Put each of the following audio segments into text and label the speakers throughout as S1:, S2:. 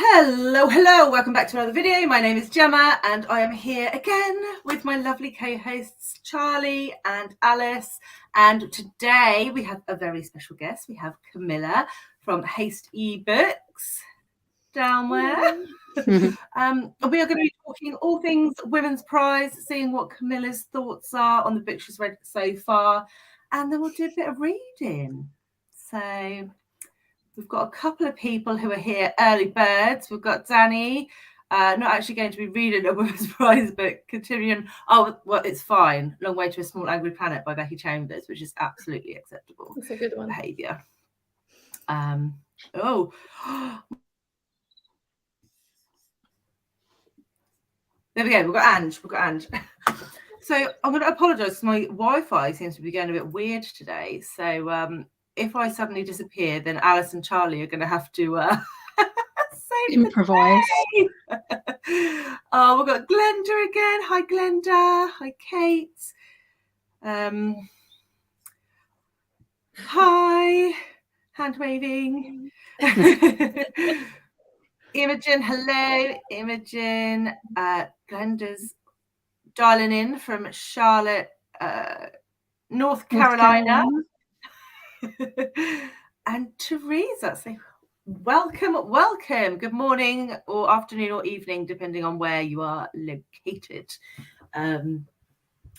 S1: Hello, welcome back to another video. My name is Gemma and I am here again with my lovely co-hosts Charlie and Alice, and today we have a very special guest. We have Camila from Haste ebooks down there. We are going to be talking all things Women's Prize, seeing what Camila's thoughts are on the books she's read so far, and then we'll do a bit of reading. So we've got a couple of people who are here, early birds. We've got Danny, not actually going to be reading a Women's Prize book, continuing. Oh, well, it's fine. Long Way to a Small Angry Planet by Becky Chambers, which is absolutely acceptable.
S2: It's a good one.
S1: Behaviour. There we go. We've got Ange. So I'm going to apologise. My Wi-Fi seems to be going a bit weird today. So if I suddenly disappear, then Alice and Charlie are going to have to
S3: improvise.
S1: Oh, we've got Glenda again. Hi, Glenda. Hi, Kate. Hi. Hand waving. Imogen, hello. Imogen. Glenda's dialing in from Charlotte, North Carolina. And Teresa, so welcome. Good morning or afternoon or evening, depending on where you are located.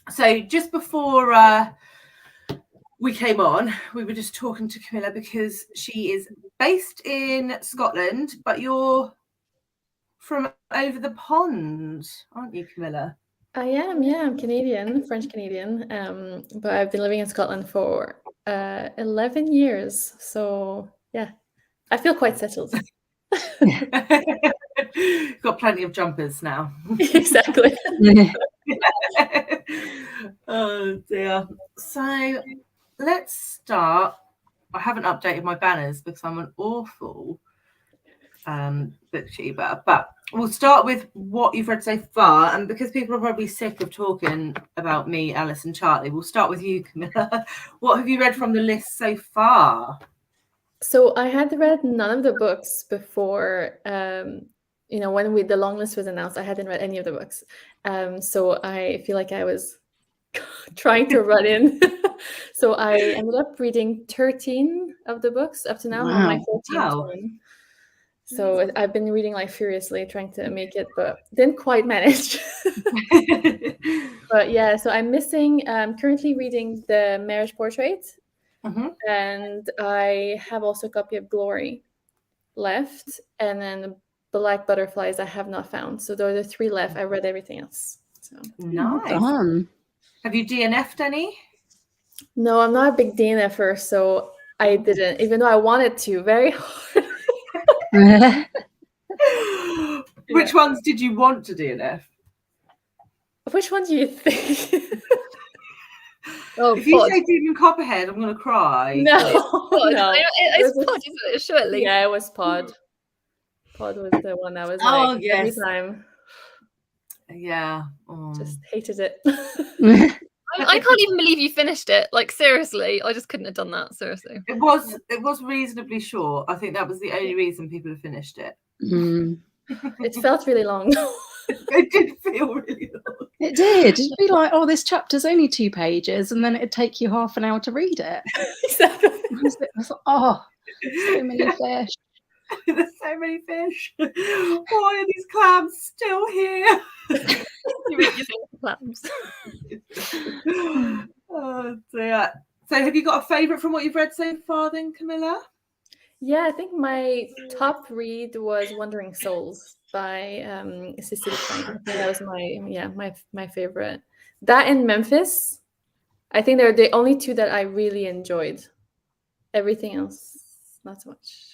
S1: So just before we came on, we were just talking to Camila because she is based in Scotland, but you're from over the pond, aren't you, Camila?
S2: I am, yeah. I'm Canadian, French Canadian, but I've been living in Scotland for 11 years. So, yeah, I feel quite settled.
S1: Got plenty of jumpers now.
S2: Exactly.
S1: Oh, dear. So let's start. I haven't updated my banners because I'm an awful booktuber, but we'll start with what you've read so far, and because people are probably sick of talking about me, Alice and Charlie, we'll start with you, Camila. What have you read from the list so far?
S2: So I had read none of the books before, when the long list was announced. I hadn't read any of the books, so I feel like I was trying to run in. So I ended up reading 13 of the books up to now.
S3: Wow.
S2: On my 14th one. So I've been reading like furiously, trying to make it, but didn't quite manage. But yeah, so I'm missing. Currently reading The Marriage Portrait, and I have also a copy of Glory left, and then Black Butterflies I have not found. So there are the 3 left. I read everything else. So
S1: nice. Have you DNF'd any?
S2: No, I'm not a big DNFer, so I didn't, even though I wanted to very hard.
S1: Which ones did you want to DNF?
S2: Which one do you think?
S1: If you say Demon Copperhead, I'm going to cry.
S2: No,
S4: it's Pod, isn't it? Surely.
S2: Yeah, it was Pod. Pod was the one that was every time.
S1: Yeah.
S2: Just hated it.
S4: I can't even believe you finished it. Like, seriously, I just couldn't have done that. Seriously.
S1: It was reasonably short. I think that was the only reason people have finished it.
S2: It felt really long.
S1: It did feel really long.
S3: It did. It'd be like, oh, this chapter's only 2 pages, and then it'd take you half an hour to read it.
S2: Exactly.
S3: I was like, oh, so many fish.
S1: There's so many fish. Why are these clams still here?
S4: You read your clams.
S1: Oh dear. So have you got a favourite from what you've read so far then, Camila?
S2: Yeah, I think my top read was Wandering Souls by Cecily Frank. That was my favorite. That and Memphis. I think they're the only 2 that I really enjoyed. Everything else, not so much.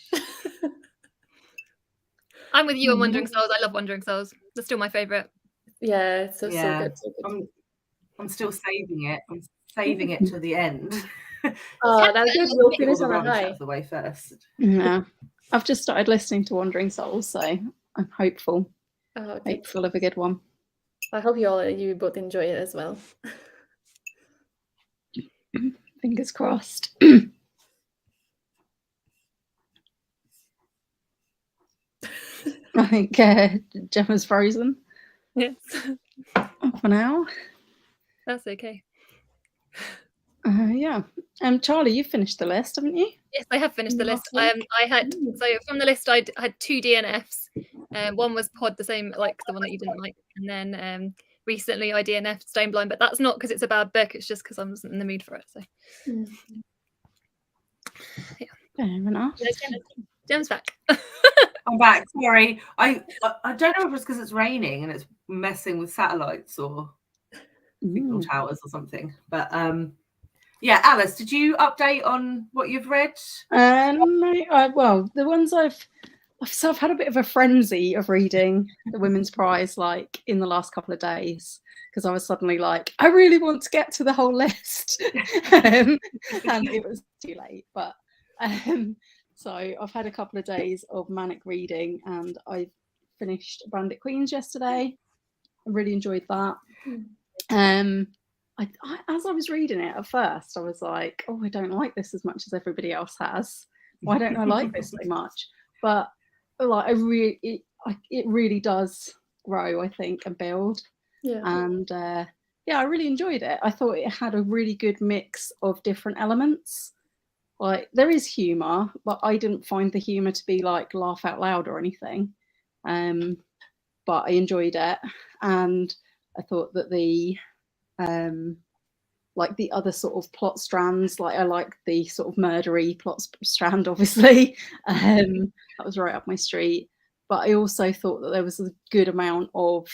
S4: I'm with you on Wandering Souls. I love Wandering Souls. That's still my favorite.
S2: Yeah, it's so good. So good.
S1: I'm still saving it. I'm saving it to the end.
S2: Oh, that's good. We'll finish on a high.
S1: The way first.
S3: Yeah, I've just started listening to Wandering Souls, so I'm hopeful. Hopeful of a good one.
S2: I hope you both enjoy it as well.
S3: Fingers crossed. think Gemma's frozen.
S4: Yes.
S3: For now.
S4: That's okay.
S3: Yeah. Charlie, you've finished the list, haven't you?
S4: Yes, I have finished the list. I had from the list I had 2 DNFs. One was Pod, the same like the one that you didn't like, and then recently I DNF'd Stoneblind, but that's not because it's a bad book. It's just because I wasn't in the mood for it. So yeah.
S3: Fair enough.
S4: Gem's back.
S1: I'm back. Sorry, I don't know if it's because it's raining and it's messing with satellites or signal towers or something. But yeah, Alice, did you update on what you've read?
S3: No, well, the ones I've had a bit of a frenzy of reading the Women's Prize like in the last couple of days, because I was suddenly like, I really want to get to the whole list, and it was too late. But so I've had a couple of days of manic reading, and I finished Bandit Queens yesterday. I really enjoyed that. As I was reading it at first, I was like, oh, I don't like this as much as everybody else has. Why don't I like this so much? But like, it really does grow, I think, and build. Yeah. And yeah, I really enjoyed it. I thought it had a really good mix of different elements. Like, there is humour, but I didn't find the humour to be like laugh out loud or anything. But I enjoyed it, and I thought that the like the other sort of plot strands, like I like the sort of murdery plot strand, obviously. That was right up my street. But I also thought that there was a good amount of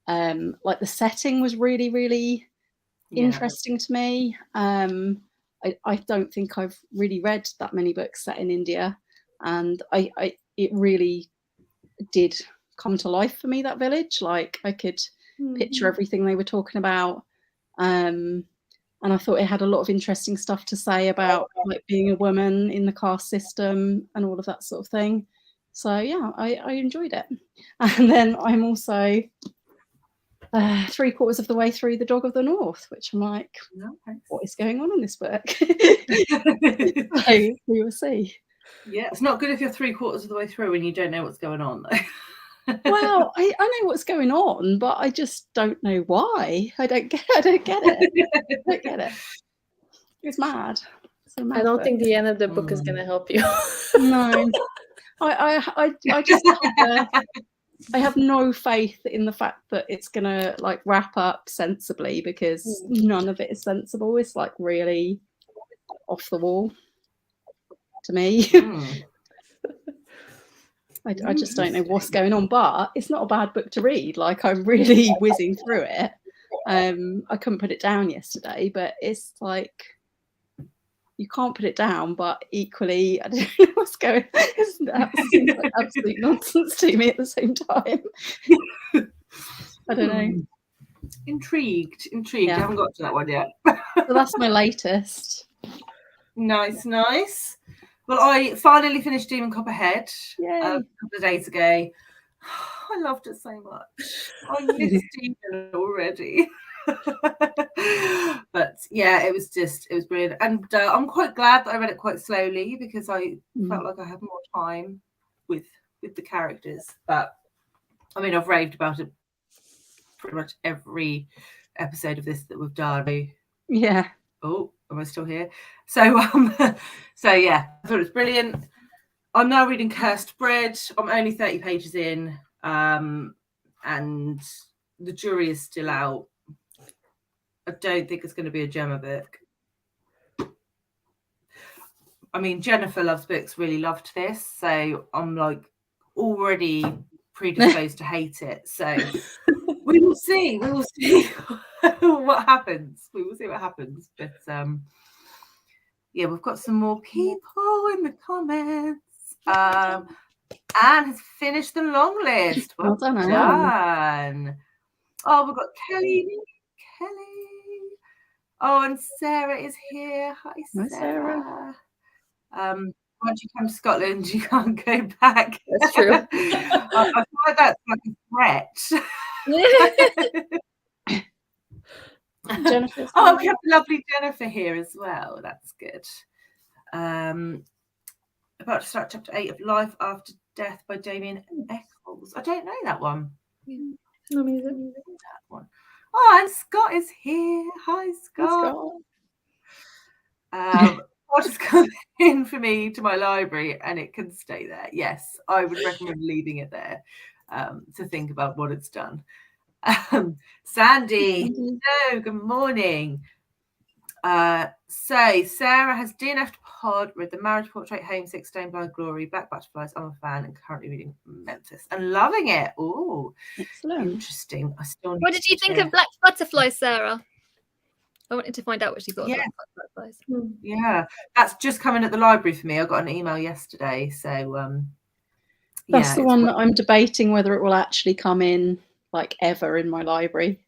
S3: like the setting was really, really interesting to me. I don't think I've really read that many books set in India, and it really did come to life for me, that village. Like, I could picture everything they were talking about, and I thought it had a lot of interesting stuff to say about like being a woman in the caste system and all of that sort of thing. So yeah, I enjoyed it. And then I'm also 3/4 of the way through The Dog of the North, which I'm like, what is going on in this book? So we will see.
S1: Yeah, it's not good if you're 3/4 of the way through and you don't know what's going on, though.
S3: Well, I know what's going on, but I just don't know why. I don't get it. I don't get it. It's mad.
S2: I don't think the end of the book is going to help you.
S3: No. I just I have no faith in the fact that it's going to like wrap up sensibly, because none of it is sensible. It's like really off the wall to me. I just don't know what's going on, but it's not a bad book to read. Like, I'm really whizzing through it. I couldn't put it down yesterday, but it's like, you can't put it down, but equally, I don't know what's going on. It seems like absolute nonsense to me at the same time. I don't know.
S1: Intrigued. Yeah. I haven't got to that one yet.
S3: So that's my latest.
S1: Nice. Well, I finally finished Demon Copperhead a couple of days ago. I loved it so much. I missed Demon already. But yeah, it was brilliant. And I'm quite glad that I read it quite slowly, because I felt like I had more time with the characters. But I mean, I've raved about it pretty much every episode of this that we've done.
S3: Yeah.
S1: Oh, am I still here? So yeah, I thought it was brilliant. I'm now reading Cursed Bread. I'm only 30 pages in, and the jury is still out. I don't think it's going to be a Gemma book. I mean, Jennifer Loves Books really loved this, so I'm like already predisposed to hate it. So we will see. What happens. We will see what happens. But yeah, we've got some more people in the comments. Anne has finished the long list. Well done. Oh, we've got Kelly. Oh, and Sarah is here. Hi, Sarah. Once you come to Scotland, you can't go back.
S2: That's true.
S1: I feel like that's like a threat.
S3: Jennifer's
S1: we have lovely Jennifer here as well. That's good. About to start chapter 8 of Life After Death by Damien Eccles. Souls. I don't know that one.
S2: Amazing.
S1: That one. Oh, and Scott is here. Hi, Scott. What has come in for me to my library, and it can stay there. Yes, I would recommend leaving it there to think about what it's done. Sandy, hello, good morning. So Sarah has DNF'd pod, read The Marriage Portrait, Home, Six, Stone Blind Glory, Black Butterflies. I'm a fan and currently reading Memphis and loving it. Oh,
S3: excellent.
S1: Interesting. I still need
S4: What did you think of Black Butterflies, Sarah? I wanted to find out what she thought of Black Butterflies.
S1: Yeah, that's just coming at the library for me. I got an email yesterday, so
S3: that's the one that I'm debating whether it will actually come in like ever in my library.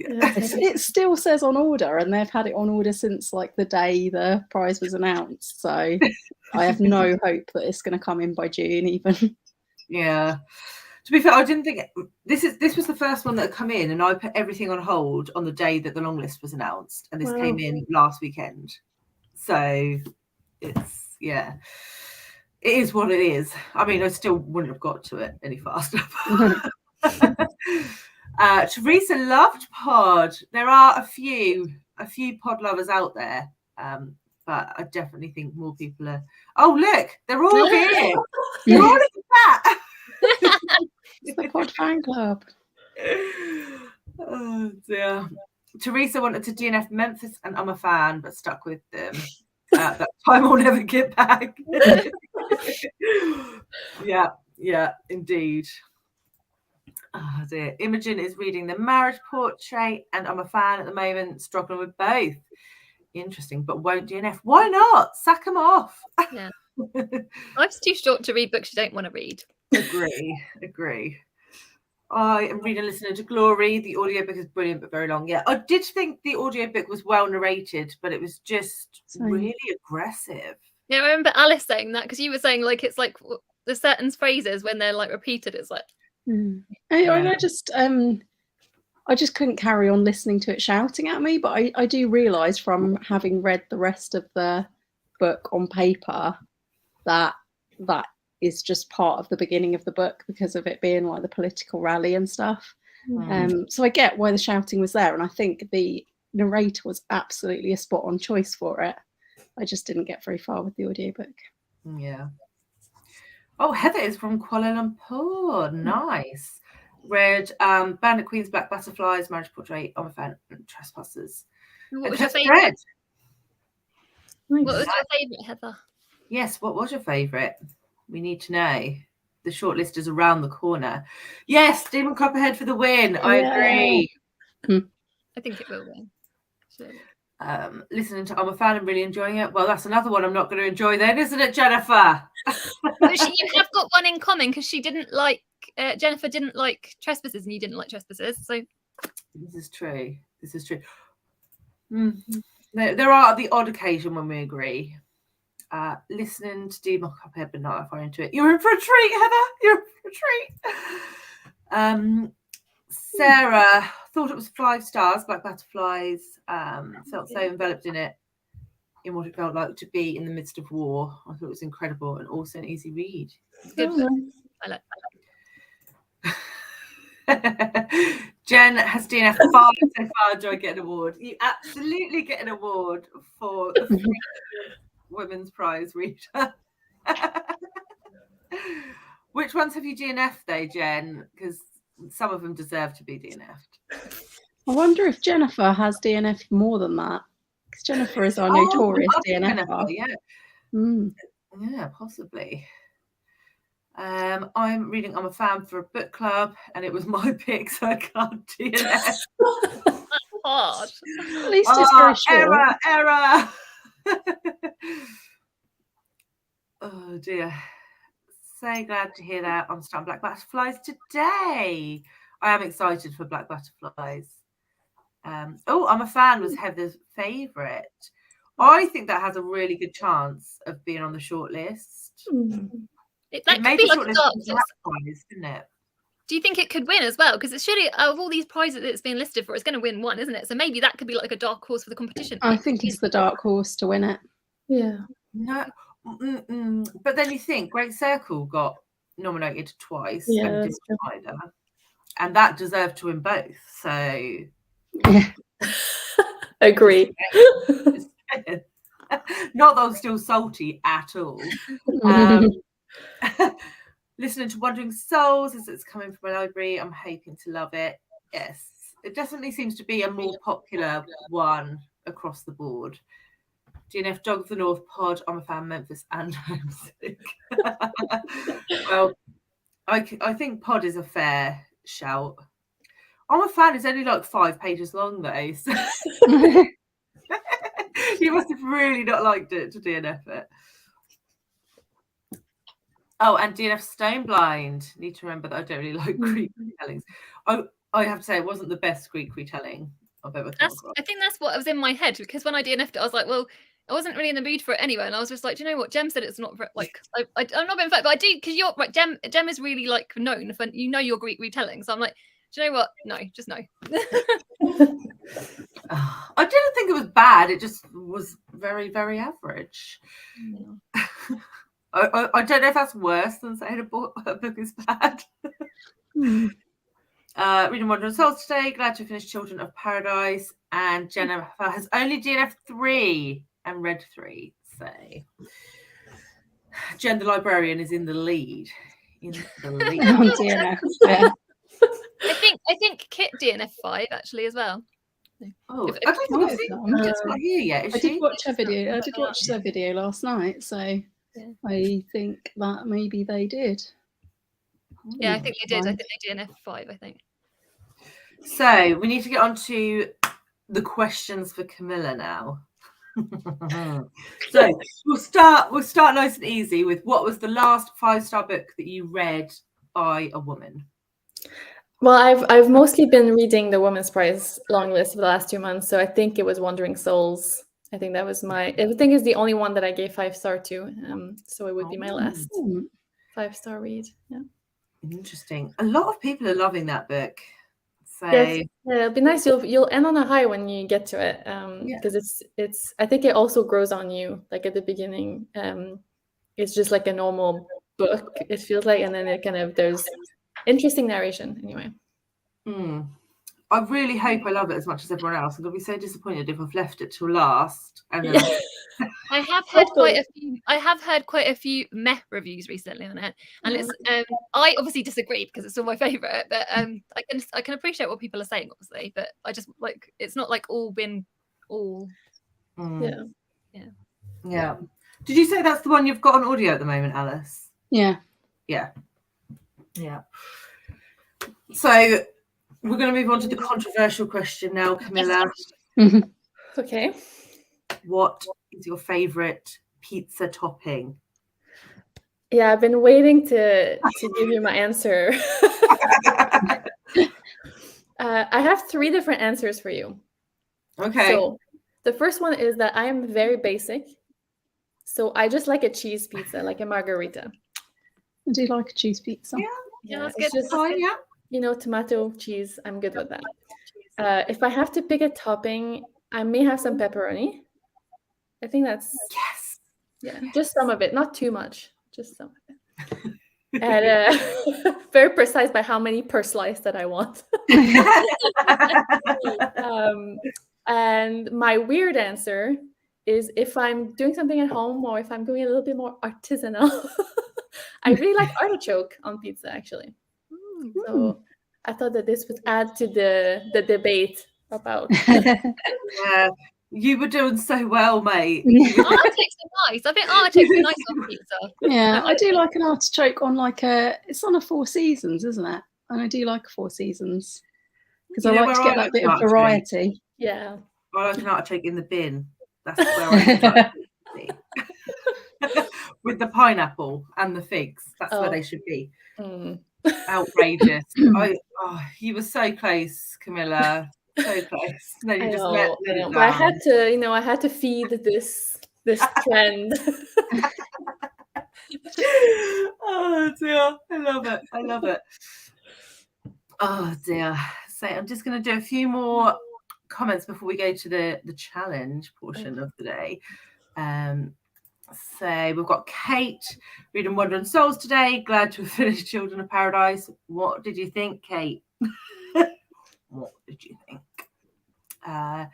S3: It still says on order, and they've had it on order since like the day the prize was announced, so I have no hope that it's going to come in by June even.
S1: Yeah, to be fair, I didn't think this was the first one that had come in, and I put everything on hold on the day that the long list was announced, and this came in last weekend. So it's it is what it is. I mean, I still wouldn't have got to it any faster. Teresa loved pod. There are a few pod lovers out there, but I definitely think more people are. Oh, look, they're all here. They're all in the chat.
S3: It's the pod fan club.
S1: Oh dear. Teresa wanted to DNF Memphis, and I'm a fan, but stuck with them. That time I'll never get back. Yeah, indeed. Oh dear. Imogen is reading The Marriage Portrait, and I'm a fan at the moment, struggling with both. Interesting, but won't DNF. Why not? Sack them off.
S4: Yeah. Life's too short to read books you don't want to read.
S1: Agree. I am reading and listening to Glory. The audiobook is brilliant, but very long. Yeah, I did think the audiobook was well narrated, but it was just really aggressive.
S4: Yeah, I remember Alice saying that, because you were saying like it's like there's certain phrases when they're like repeated, it's like
S3: I just couldn't carry on listening to it shouting at me, but I do realise from having read the rest of the book on paper that is just part of the beginning of the book because of it being like the political rally and stuff. So I get why the shouting was there, and I think the narrator was absolutely a spot on choice for it. I just didn't get very far with the audiobook.
S1: Yeah. Oh, Heather is from Kuala Lumpur. Nice. Read Bandit Queens, Black Butterflies, Marriage Portrait, I'm a fan, and Trespassers.
S4: What was your favourite?
S1: Nice.
S4: What was your favourite, Heather?
S1: Yes, what was your favourite? We need to know. The shortlist is around the corner. Yes, Demon Copperhead for the win. I agree.
S4: I think it will win. So.
S1: Listening to I'm a fan and really enjoying it. Well, that's another one I'm not going to enjoy then, isn't it, Jennifer?
S4: You have got one in common, because she didn't like Jennifer didn't like Trespassers, and you didn't like Trespassers. So
S1: this is true. There are the odd occasion when we agree. Listening to Demon Copperhead, but not far into it. You're in for a treat, Heather. You're in for a treat. Sarah thought it was 5 stars. Black Butterflies. Felt so enveloped in it, in what it felt like to be in the midst of war. I thought it was incredible and also an easy read.
S4: Good book. I like
S1: that. Jen has DNF 5 so far. Do I get an award? You absolutely get an award for the Women's Prize reader. Which ones have you DNF'd though, Jen? Because some of them deserve to be DNF'd.
S3: I wonder if Jennifer has DNF'd more than that, because Jennifer is our notorious DNF'er.
S1: Yeah, possibly. I'm reading I'm a fan for a book club, and it was my pick, so I can't DNF.
S4: That's hard.
S3: At least it's very short.
S1: Error. Oh dear. So glad to hear that. I'm starting Black Butterflies today. I am excited for Black Butterflies. I'm a fan was Heather's favourite. I think that has a really good chance of being on the shortlist.
S4: That could be like a dark
S1: prize, isn't it?
S4: Do you think it could win as well? Because it's surely, out of all these prizes that's being listed for, it's going to win one, isn't it? So maybe that could be like a dark horse for the competition.
S3: I think it's the dark horse to win it.
S2: Yeah.
S1: No, but then you think Great Circle got nominated twice
S2: Yeah,
S1: and
S2: that's
S1: didn't either. And that deserved to win both. So
S2: agree.
S1: not that I'm still salty at all. Listening to Wandering Souls as it's coming from my library. I'm hoping to love it. Yes, it definitely seems to be a more popular one across the board. DNF Dog of the North Pod. I'm a fan, Memphis and Homesick. Well, I think Pod is a fair shout. I'm a fan. It's only like 5 pages long though. So you must have really not liked it to DNF it. Oh, and DNF Stone Blind. Need to remember that I don't really like Greek retellings. I have to say, it wasn't the best Greek retelling I've ever come across.
S4: I think that's what was in my head, because when I DNF'd it, I was like, well, I wasn't really in the mood for it anyway, and I was just like, do you know what? Jem said it's not like I'm not being fair, but I do, because you're right. Jem is really like known for your Greek retelling, so I'm like, do you know what? No, just no.
S1: I didn't think it was bad. It just was very, very average.
S4: Yeah.
S1: I don't know if that's worse than saying a book is bad. Reading Wandering Souls today. Glad to finish Children of Paradise. And Jennifer has only DNF 3 and read 3. So Jen the librarian is in the lead.
S3: On DNF. Yeah.
S4: I think Kit DNF 5 actually as well.
S1: Oh, I don't think I've seen Kit's not here yet.
S3: I did watch her video. I did watch their video last night, so
S4: yeah.
S3: I think that maybe they did.
S4: Yeah, I think they did. I think they DNF 5. I think.
S1: So we need to get on to the questions for Camilla now. So we'll start nice and easy with, what was the last 5-star book that you read by a woman?
S2: Well, I've mostly been reading the Women's Prize long list for the last 2 months, so I think it was Wandering Souls. I think that was I think it's the only one that I gave 5-star to. So it would be my last 5-star read. Yeah.
S1: Interesting. A lot of people are loving that book. So
S2: yes, it'll be nice. You'll end on a high when you get to it, because it's. I think it also grows on you. Like at the beginning, it's just like a normal book. It feels like, and then it kind of there's interesting narration. Anyway,
S1: I really hope I love it as much as everyone else. I'm gonna be so disappointed if I've left it till last. And then
S4: I have heard quite a few meh reviews recently on it, and it's I obviously disagree because it's still my favorite, but I can appreciate what people are saying, obviously, but I just like, it's not like all been all.
S1: Yeah. Did you say that's the one you've got on audio at the moment, Alice?
S3: Yeah.
S1: So we're going to move on to the controversial question now, Camilla.
S2: Okay.
S1: What is your favorite pizza topping?
S2: Yeah, I've been waiting to give you my answer. I have 3 different answers for you.
S1: Okay.
S2: So the first one is that I am very basic. So I just like a cheese pizza, like a margarita.
S3: I do like a cheese pizza.
S4: Yeah, that's
S2: it's
S4: good.
S2: just fine, tomato, cheese. I'm good with that. If I have to pick a topping, I may have some pepperoni. I think that's just some of it, not too much, just some of it. And very precise by how many per slice that I want. And my weird answer is, if I'm doing something at home or if I'm going a little bit more artisanal, I really like artichoke on pizza, actually. So I thought that this would add to the debate about.
S1: You were doing so well, mate.
S4: Artichokes are nice. I think artichokes are nice on pizza.
S3: Yeah, I do like an artichoke on it's on a 4 Seasons, isn't it? And I do like a 4 Seasons because I like to get that bit of variety.
S2: Yeah.
S1: I like an artichoke in the bin. That's where I like it. With the pineapple and the figs. That's where they should be. Outrageous. You were so close, Camilla. So close. No, you just let it down.
S2: But I had to feed this trend.
S1: Oh dear, I love it. Oh dear. So I'm just going to do a few more comments before we go to the challenge portion of the day. So we've got Kate reading Wonder and Souls today. Glad to have finished Children of Paradise. What did you think, Kate? What did you think? I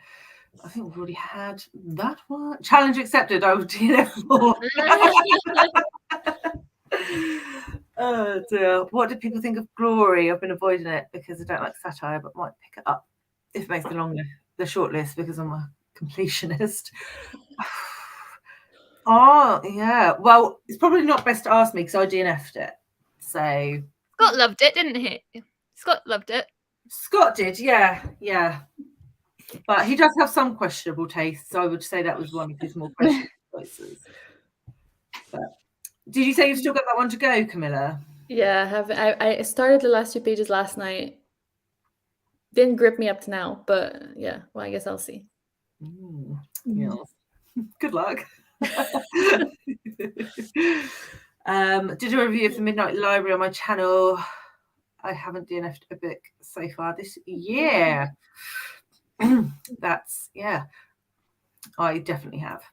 S1: think we've already had that one. Challenge accepted. I would DNF4. Oh dear. What did people think of Glory? I've been avoiding it because I don't like satire, but might pick it up if it makes the short list because I'm a completionist. Oh yeah. Well, it's probably not best to ask me because I DNF'd it. So
S4: Scott loved it, didn't he? Scott loved it.
S1: Scott did, yeah. But he does have some questionable tastes, so I would say that was one of his more questionable choices. But did you say you've still got that one to go, Camilla?
S2: Yeah, I have. I started the last 2 pages last night. Didn't grip me up to now, but yeah. Well, I guess I'll see.
S1: Yeah. Good luck. Did a review of the Midnight Library on my channel. I haven't DNF'd a book so far this year. That's I definitely have.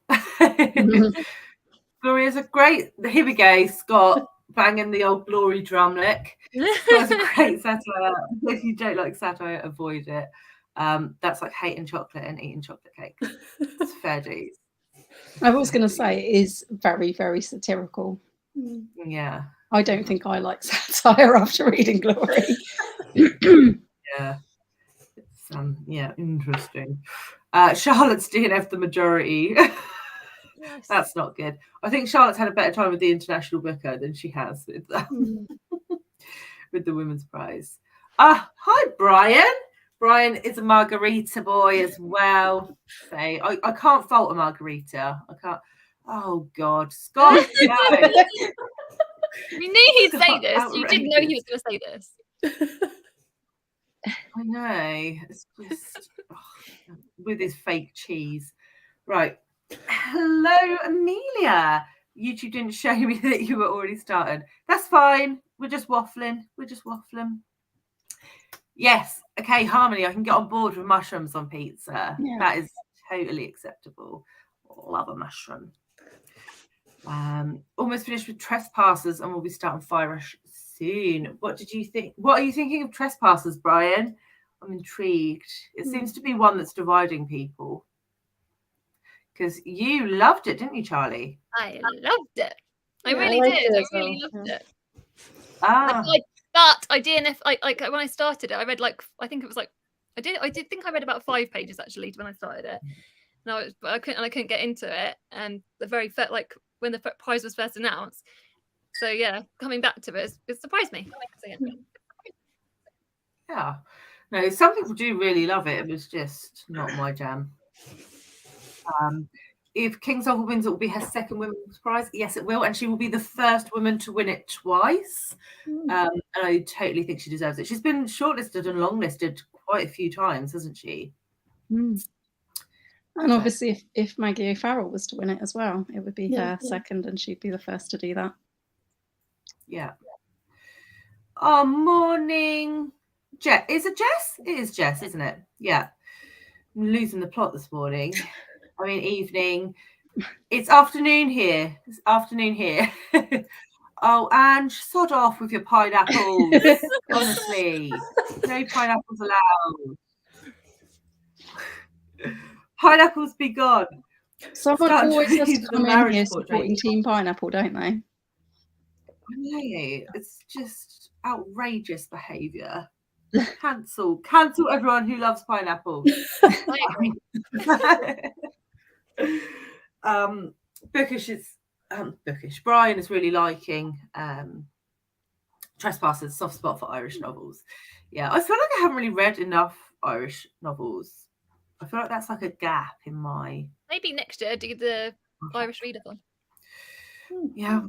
S1: Gloria's a great. Here we go, Scott banging the old Glory drum lick. That's a great satire. If you don't like satire, avoid it. That's like hating chocolate and eating chocolate cake. It's fair dues.
S3: I was going to say it is very, very satirical.
S1: Yeah.
S3: I don't think I like satire after reading Glory.
S1: Yeah. It's interesting. Charlotte's DNF the majority.
S4: Yes.
S1: That's not good. I think Charlotte's had a better time with the International Booker than she has with with the Women's Prize. Hi Brian. Brian is a margarita boy as well. So I can't fault a margarita. I can't. Oh God, Scott! No.
S4: You knew he'd say
S1: Scott,
S4: this. You didn't know he was going to say this.
S1: I know. It's just with his fake cheese. Right. Hello, Amelia. YouTube didn't show me that you were already started. That's fine. We're just waffling. Yes. Okay, Harmony, I can get on board with mushrooms on pizza.
S3: Yeah.
S1: That is totally acceptable. Love a mushroom. Almost finished with Trespassers and we'll be starting Fire Rush soon. What did you think? What are you thinking of Trespassers, Brian? I'm intrigued. It seems to be one that's dividing people. Because you loved it, didn't you, Charlie?
S4: I loved it. I
S2: Yeah, I
S4: really
S2: liked
S4: did.
S2: it
S4: I
S2: as
S4: really
S2: well.
S4: loved it.
S1: Ah,
S4: But I DNF. Like when I started it, I read I think it was I did think I read about 5 pages actually when I started it. No, but I couldn't get into it. And the very first, when the prize was first announced. So yeah, coming back to it surprised me. So,
S1: yeah. No, some people do really love it. It was just not my jam. If King's Awful wins, it will be her second Women's Prize. Yes, it will. And she will be the first woman to win it twice. And I totally think she deserves it. She's been shortlisted and longlisted quite a few times, hasn't she?
S3: And obviously, if Maggie O'Farrell was to win it as well, it would be her second and she'd be the first to do that.
S1: Yeah. Oh, morning. Is it Jess? It is Jess, isn't it? Yeah. I'm losing the plot this morning. I mean, evening. It's afternoon here. Oh, and sod off with your pineapples. Honestly, no pineapples allowed. Pineapples be gone.
S3: Someone
S1: Start
S3: always has
S1: reading
S3: to
S1: the
S3: come in
S1: marriage
S3: here
S1: portrait.
S3: supporting Team Pineapple, don't they?
S1: I know, it's just outrageous behaviour. Cancel everyone who loves pineapples.
S4: I agree.
S1: Bookish. Brian is really liking Trespassers, soft spot for Irish novels. Yeah, I feel like I haven't really read enough Irish novels. I feel like that's like a gap in my.
S4: Maybe next year do the Irish readathon.
S1: Yeah.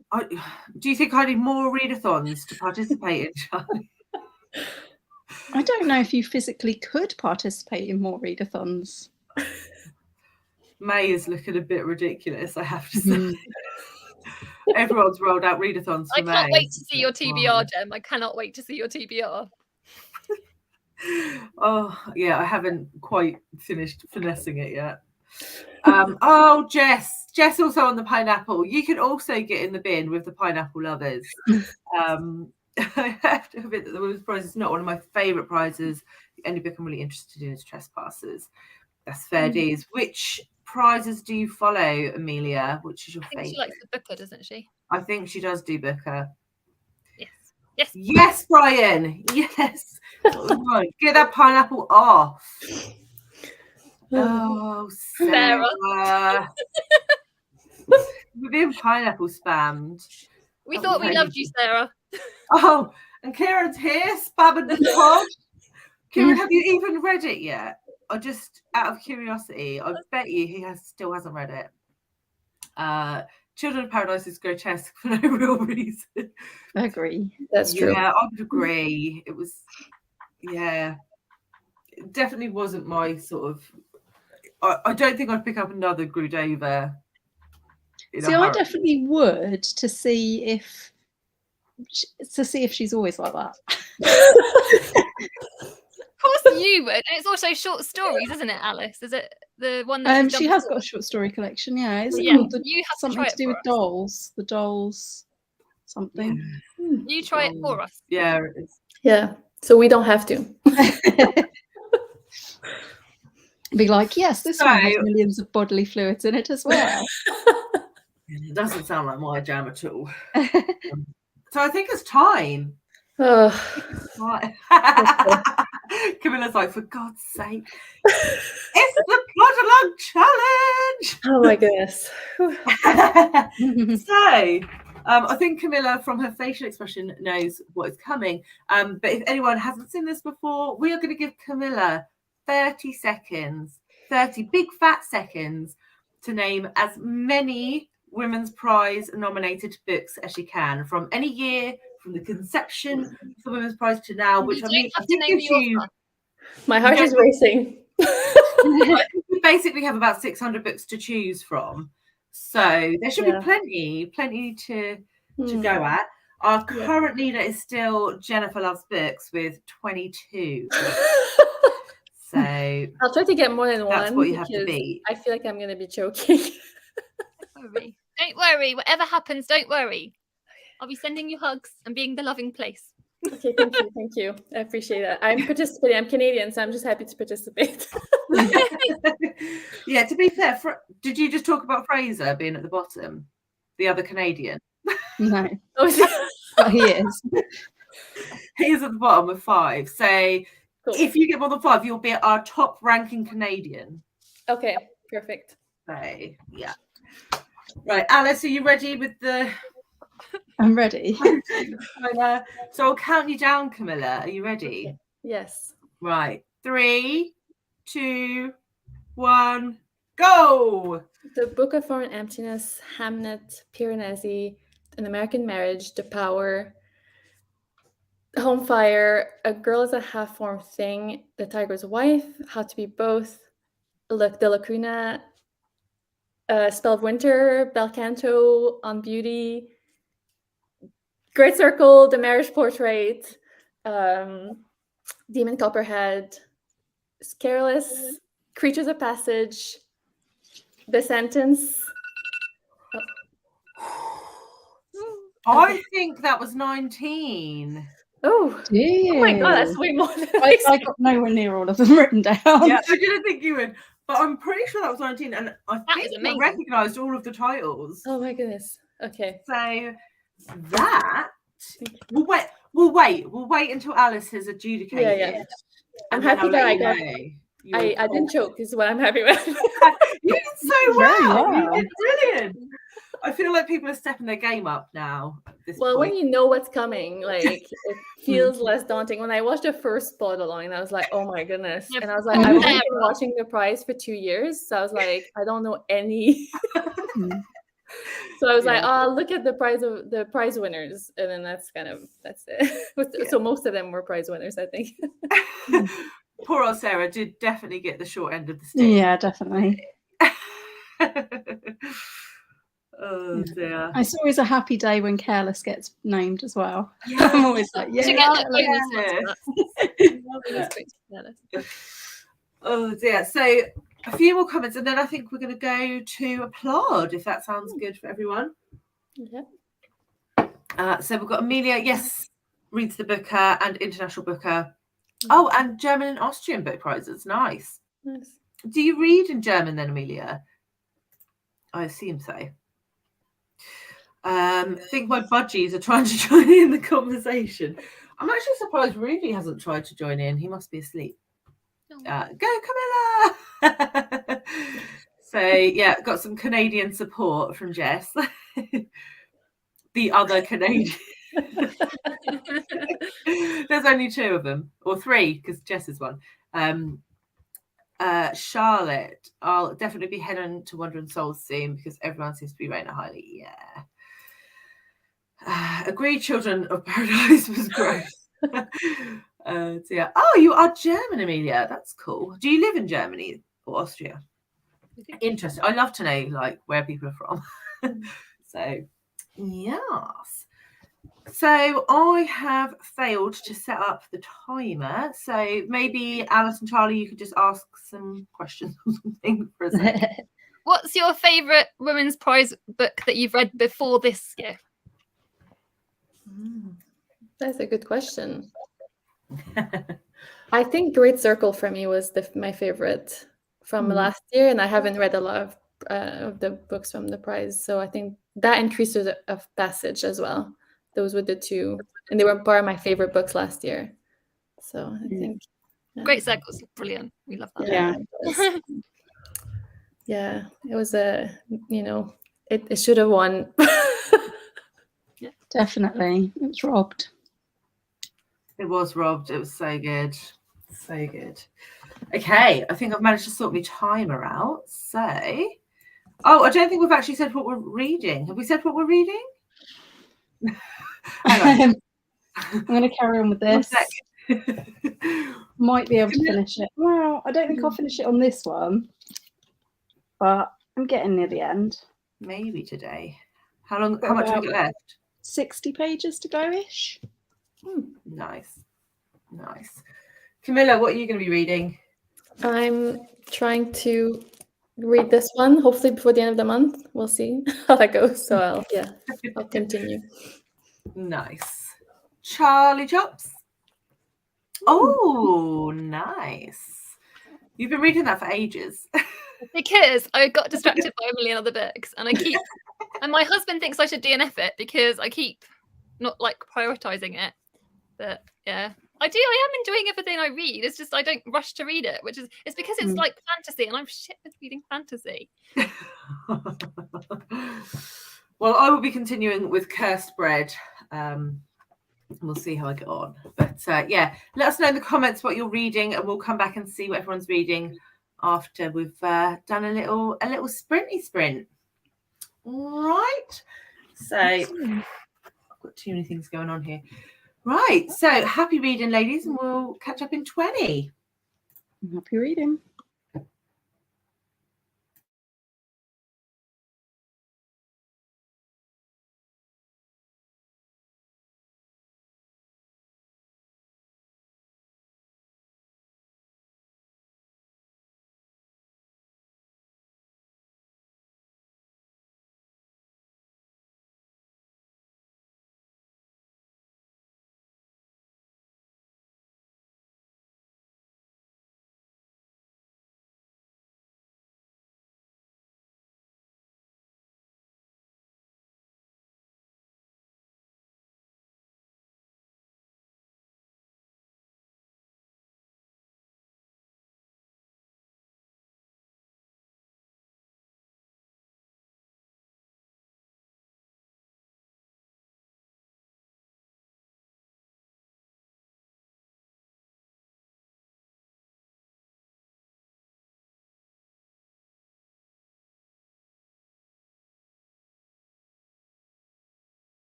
S1: Do you think I need more readathons to participate in, Charlie?
S3: I don't know if you physically could participate in more readathons.
S1: May is looking a bit ridiculous, I have to say. Everyone's rolled out readathons for
S4: I can't
S1: May.
S4: wait to see your TBR, Jem. I cannot wait to see your TBR.
S1: Oh, yeah, I haven't quite finished finessing it yet. Oh, Jess also on the pineapple. You can also get in the bin with the pineapple lovers. I have to admit that the women's prize is not one of my favourite prizes. The only book I'm really interested in is Trespassers. That's fair dues. Which prizes do you follow, Amelia? Which is your favourite?
S4: She likes the Booker, doesn't she?
S1: I think she does do Booker.
S4: Yes,
S1: Brian. Yes. Oh, get that pineapple off. Oh, Sarah. We're being pineapple spammed.
S4: We thought we loved you, Sarah.
S1: Oh, and Kieran's here, spamming the pod. Kieran, have you even read it yet? Or just out of curiosity, I bet you he still hasn't read it. Children of Paradise is grotesque for no real reason.
S3: I agree.
S2: That's true.
S1: Yeah, I would agree. It was, it definitely wasn't my sort of. I don't think I'd pick up another Grudova.
S3: See, I definitely would to see if she's always like that.
S4: Of course you would. And it's also short stories, isn't it, Alice? Is it the one that
S3: she has got a short story collection, yeah. Isn't
S4: you
S3: it
S4: have
S3: something to do with dolls? The dolls something.
S4: You try it for us.
S1: Yeah, it is.
S2: Yeah. So we don't have to.
S3: Be like, yes, this one has millions of bodily fluids in it as well.
S1: It doesn't sound like my jam at all. So I think it's time. Camilla's like, for God's sake, it's the Plodalong challenge.
S2: Oh my goodness.
S1: So I think Camilla, from her facial expression, knows what is coming. But if anyone hasn't seen this before, we are going to give Camilla 30 seconds, 30 big fat seconds, to name as many Women's Prize nominated books as she can from any year, from the conception of the Women's Prize to now, which I mean, I think gives you.
S2: My heart is racing.
S1: We basically have about 600 books to choose from, so there should be plenty to go at. Our current leader is still Jennifer Loves Books with 22. So
S2: I'll try to get more than one.
S1: That's what you have to beat.
S2: I feel like I'm going to be choking.
S4: Don't worry. Whatever happens, don't worry. I'll be sending you hugs and being the loving place.
S2: Okay, thank you. I appreciate that. I'm participating. I'm Canadian, so I'm just happy to participate.
S1: Yeah, to be fair, did you just talk about Fraser being at the bottom? The other Canadian?
S3: No.
S2: Oh,
S3: but he is.
S1: He is at the bottom with 5. So cool. If you get more than 5, you'll be our top ranking Canadian.
S2: Okay, perfect.
S1: So, yeah. Right, Alice, are you ready with the...
S3: I'm ready.
S1: So I'll count you down, Camilla. Are you ready?
S2: Okay. Yes.
S1: Right. 3, 2, 1, go!
S2: The Book of Foreign Emptiness, Hamnet, Piranesi, An American Marriage, The Power, Home Fire, A Girl is a Half-Formed Thing, The Tiger's Wife, How to Be Both, Look de Lacuna, Spell of Winter, Bel Canto, On Beauty, Great Circle, The Marriage Portrait, Demon Copperhead, Careless, Creatures of Passage, The Sentence.
S1: I think that was 19.
S2: Oh my God, that's way more than
S3: I got nowhere near all of them written down.
S1: Yeah, I didn't think you would, but I'm pretty sure that was 19, and I think I recognised all of the titles.
S2: Oh my goodness. Okay.
S1: So that we'll wait until Alice has adjudicated.
S2: Yeah. I'm happy that I didn't choke, is what I'm happy with.
S1: You did so well. You did brilliant. I feel like people are stepping their game up now. At this point.
S2: When you know what's coming, like it feels less daunting. When I watched the first Plodalong, I was like, oh my goodness. And I was like, I've only been watching The Prize for 2 years. So I was like, I don't know any. So I was like, oh, look at the prize winners. And then that's it. So most of them were prize winners, I think.
S1: Poor old Sarah did definitely get the short end of the stick.
S3: Yeah, definitely.
S1: Oh dear.
S3: It's always a happy day when Careless gets named as well. Yeah. I'm always like,
S1: Oh dear. So a few more comments, and then I think we're going to go to applaud, if that sounds good for everyone.
S2: Yeah.
S1: So we've got Amelia, yes, reads the Booker and International Booker. Oh, and German and Austrian book prizes. Nice.
S2: Nice.
S1: Do you read in German then, Amelia? I assume so. I think my budgies are trying to join in the conversation. I'm actually surprised Ruby hasn't tried to join in. He must be asleep. Go, Camilla! So, yeah, got some Canadian support from Jess. The other Canadian. There's only 2 of them, or 3, because Jess is one. Charlotte, I'll definitely be heading to Wandering Souls soon because everyone seems to be rating it highly. Yeah. Agreed, Children of Paradise was gross. So yeah. Oh, you are German, Amelia. That's cool. Do you live in Germany or Austria? Interesting. I love to know like where people are from. So yes. So I have failed to set up the timer. So maybe Alice and Charlie, you could just ask some questions or something for a second.
S4: What's your favourite women's prize book that you've read before this year?
S2: That's a good question. I think Great Circle for me was my favorite from last year, and I haven't read a lot of the books from the prize, so I think that increases of Passage as well. Those were the 2, and they were part of my favorite books last year. So I think
S4: Great Circle's brilliant. We love that.
S2: Yeah, it was it should have won.
S3: Definitely, it was robbed.
S1: It was robbed. It was so good. So good. Okay, I think I've managed to sort my timer out. So, I don't think we've actually said what we're reading. Have we said what we're reading? Hang on.
S3: I'm going to carry on with this. Might be able to finish it. Well, I don't think I'll finish it on this one, but I'm getting near the end.
S1: Maybe today. How much have we got left?
S3: 60 pages to go-ish.
S1: Nice. Camilla, what are you going to be reading?
S2: I'm trying to read this one, hopefully before the end of the month. We'll see how that goes. So I'll continue.
S1: Nice. Charlie Chops. Oh, nice. You've been reading that for ages.
S4: Because I got distracted by a million other books, and and my husband thinks I should DNF it because I keep not like prioritizing it. But yeah, I am enjoying everything I read. It's just I don't rush to read it, it's because it's like fantasy, and I'm shit with reading fantasy.
S1: Well, I will be continuing with Cursed Bread. We'll see how I get on. But let us know in the comments what you're reading, and we'll come back and see what everyone's reading after we've done a little sprinty sprint. All right. So I've got too many things going on here. Right. So happy reading, ladies, and we'll catch up in 20.
S3: Happy reading.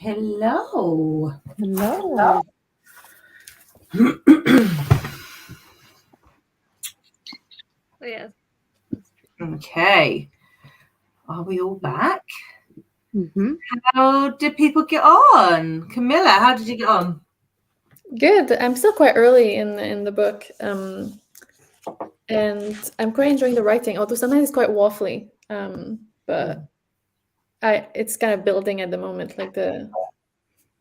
S1: Hello.
S3: Hello.
S4: Oh, yeah.
S1: Okay. Are we all back?
S3: Mm-hmm.
S1: How did people get on? Camilla, how did you get on?
S2: Good. I'm still quite early in the book, and I'm quite enjoying the writing. Although sometimes it's quite waffly, but it's kind of building at the moment, like the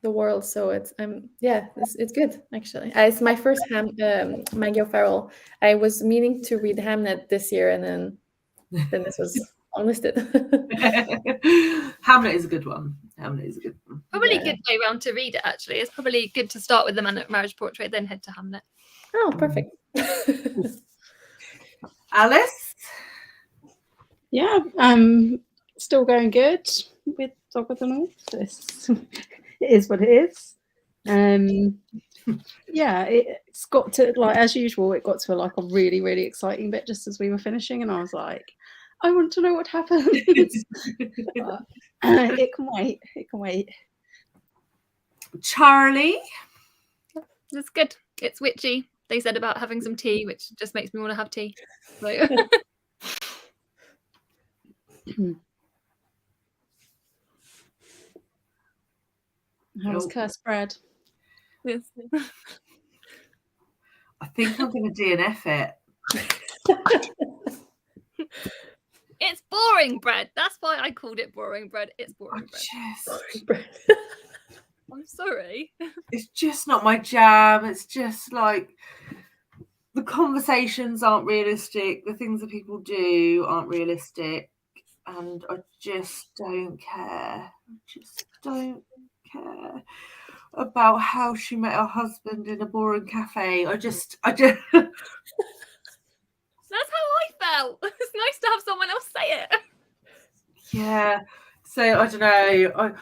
S2: world. So it's good actually. It's my first Maggie O'Farrell. I was meaning to read Hamnet this year, and then this was unlisted.
S1: Hamlet is a good one. Hamlet is a good one.
S4: Probably a good way round to read it, actually. It's probably good to start with the Marriage Portrait, then head to Hamlet.
S2: Oh, perfect.
S1: Alice?
S3: Yeah, still going good with Dog of the North. It is what it is. Yeah, it's got to, like, as usual, it got to like a really, really exciting bit just as we were finishing, and I was like, I want to know what happens. But, it can wait. It can wait.
S1: Charlie?
S4: It's good. It's witchy. They said about having some tea, which just makes me want to have tea. So.
S3: How was cursed bread?
S4: Yes.
S1: I think I'm going to DNF it.
S4: It's boring bread. That's why I called it boring bread. It's boring bread. I'm sorry.
S1: It's just not my jam. It's just like the conversations aren't realistic. The things that people do aren't realistic. And I just don't care. I just don't care about how she met her husband in a boring cafe. I just
S4: That's how I felt. It's nice to have someone else say it.
S1: Yeah. So I don't know.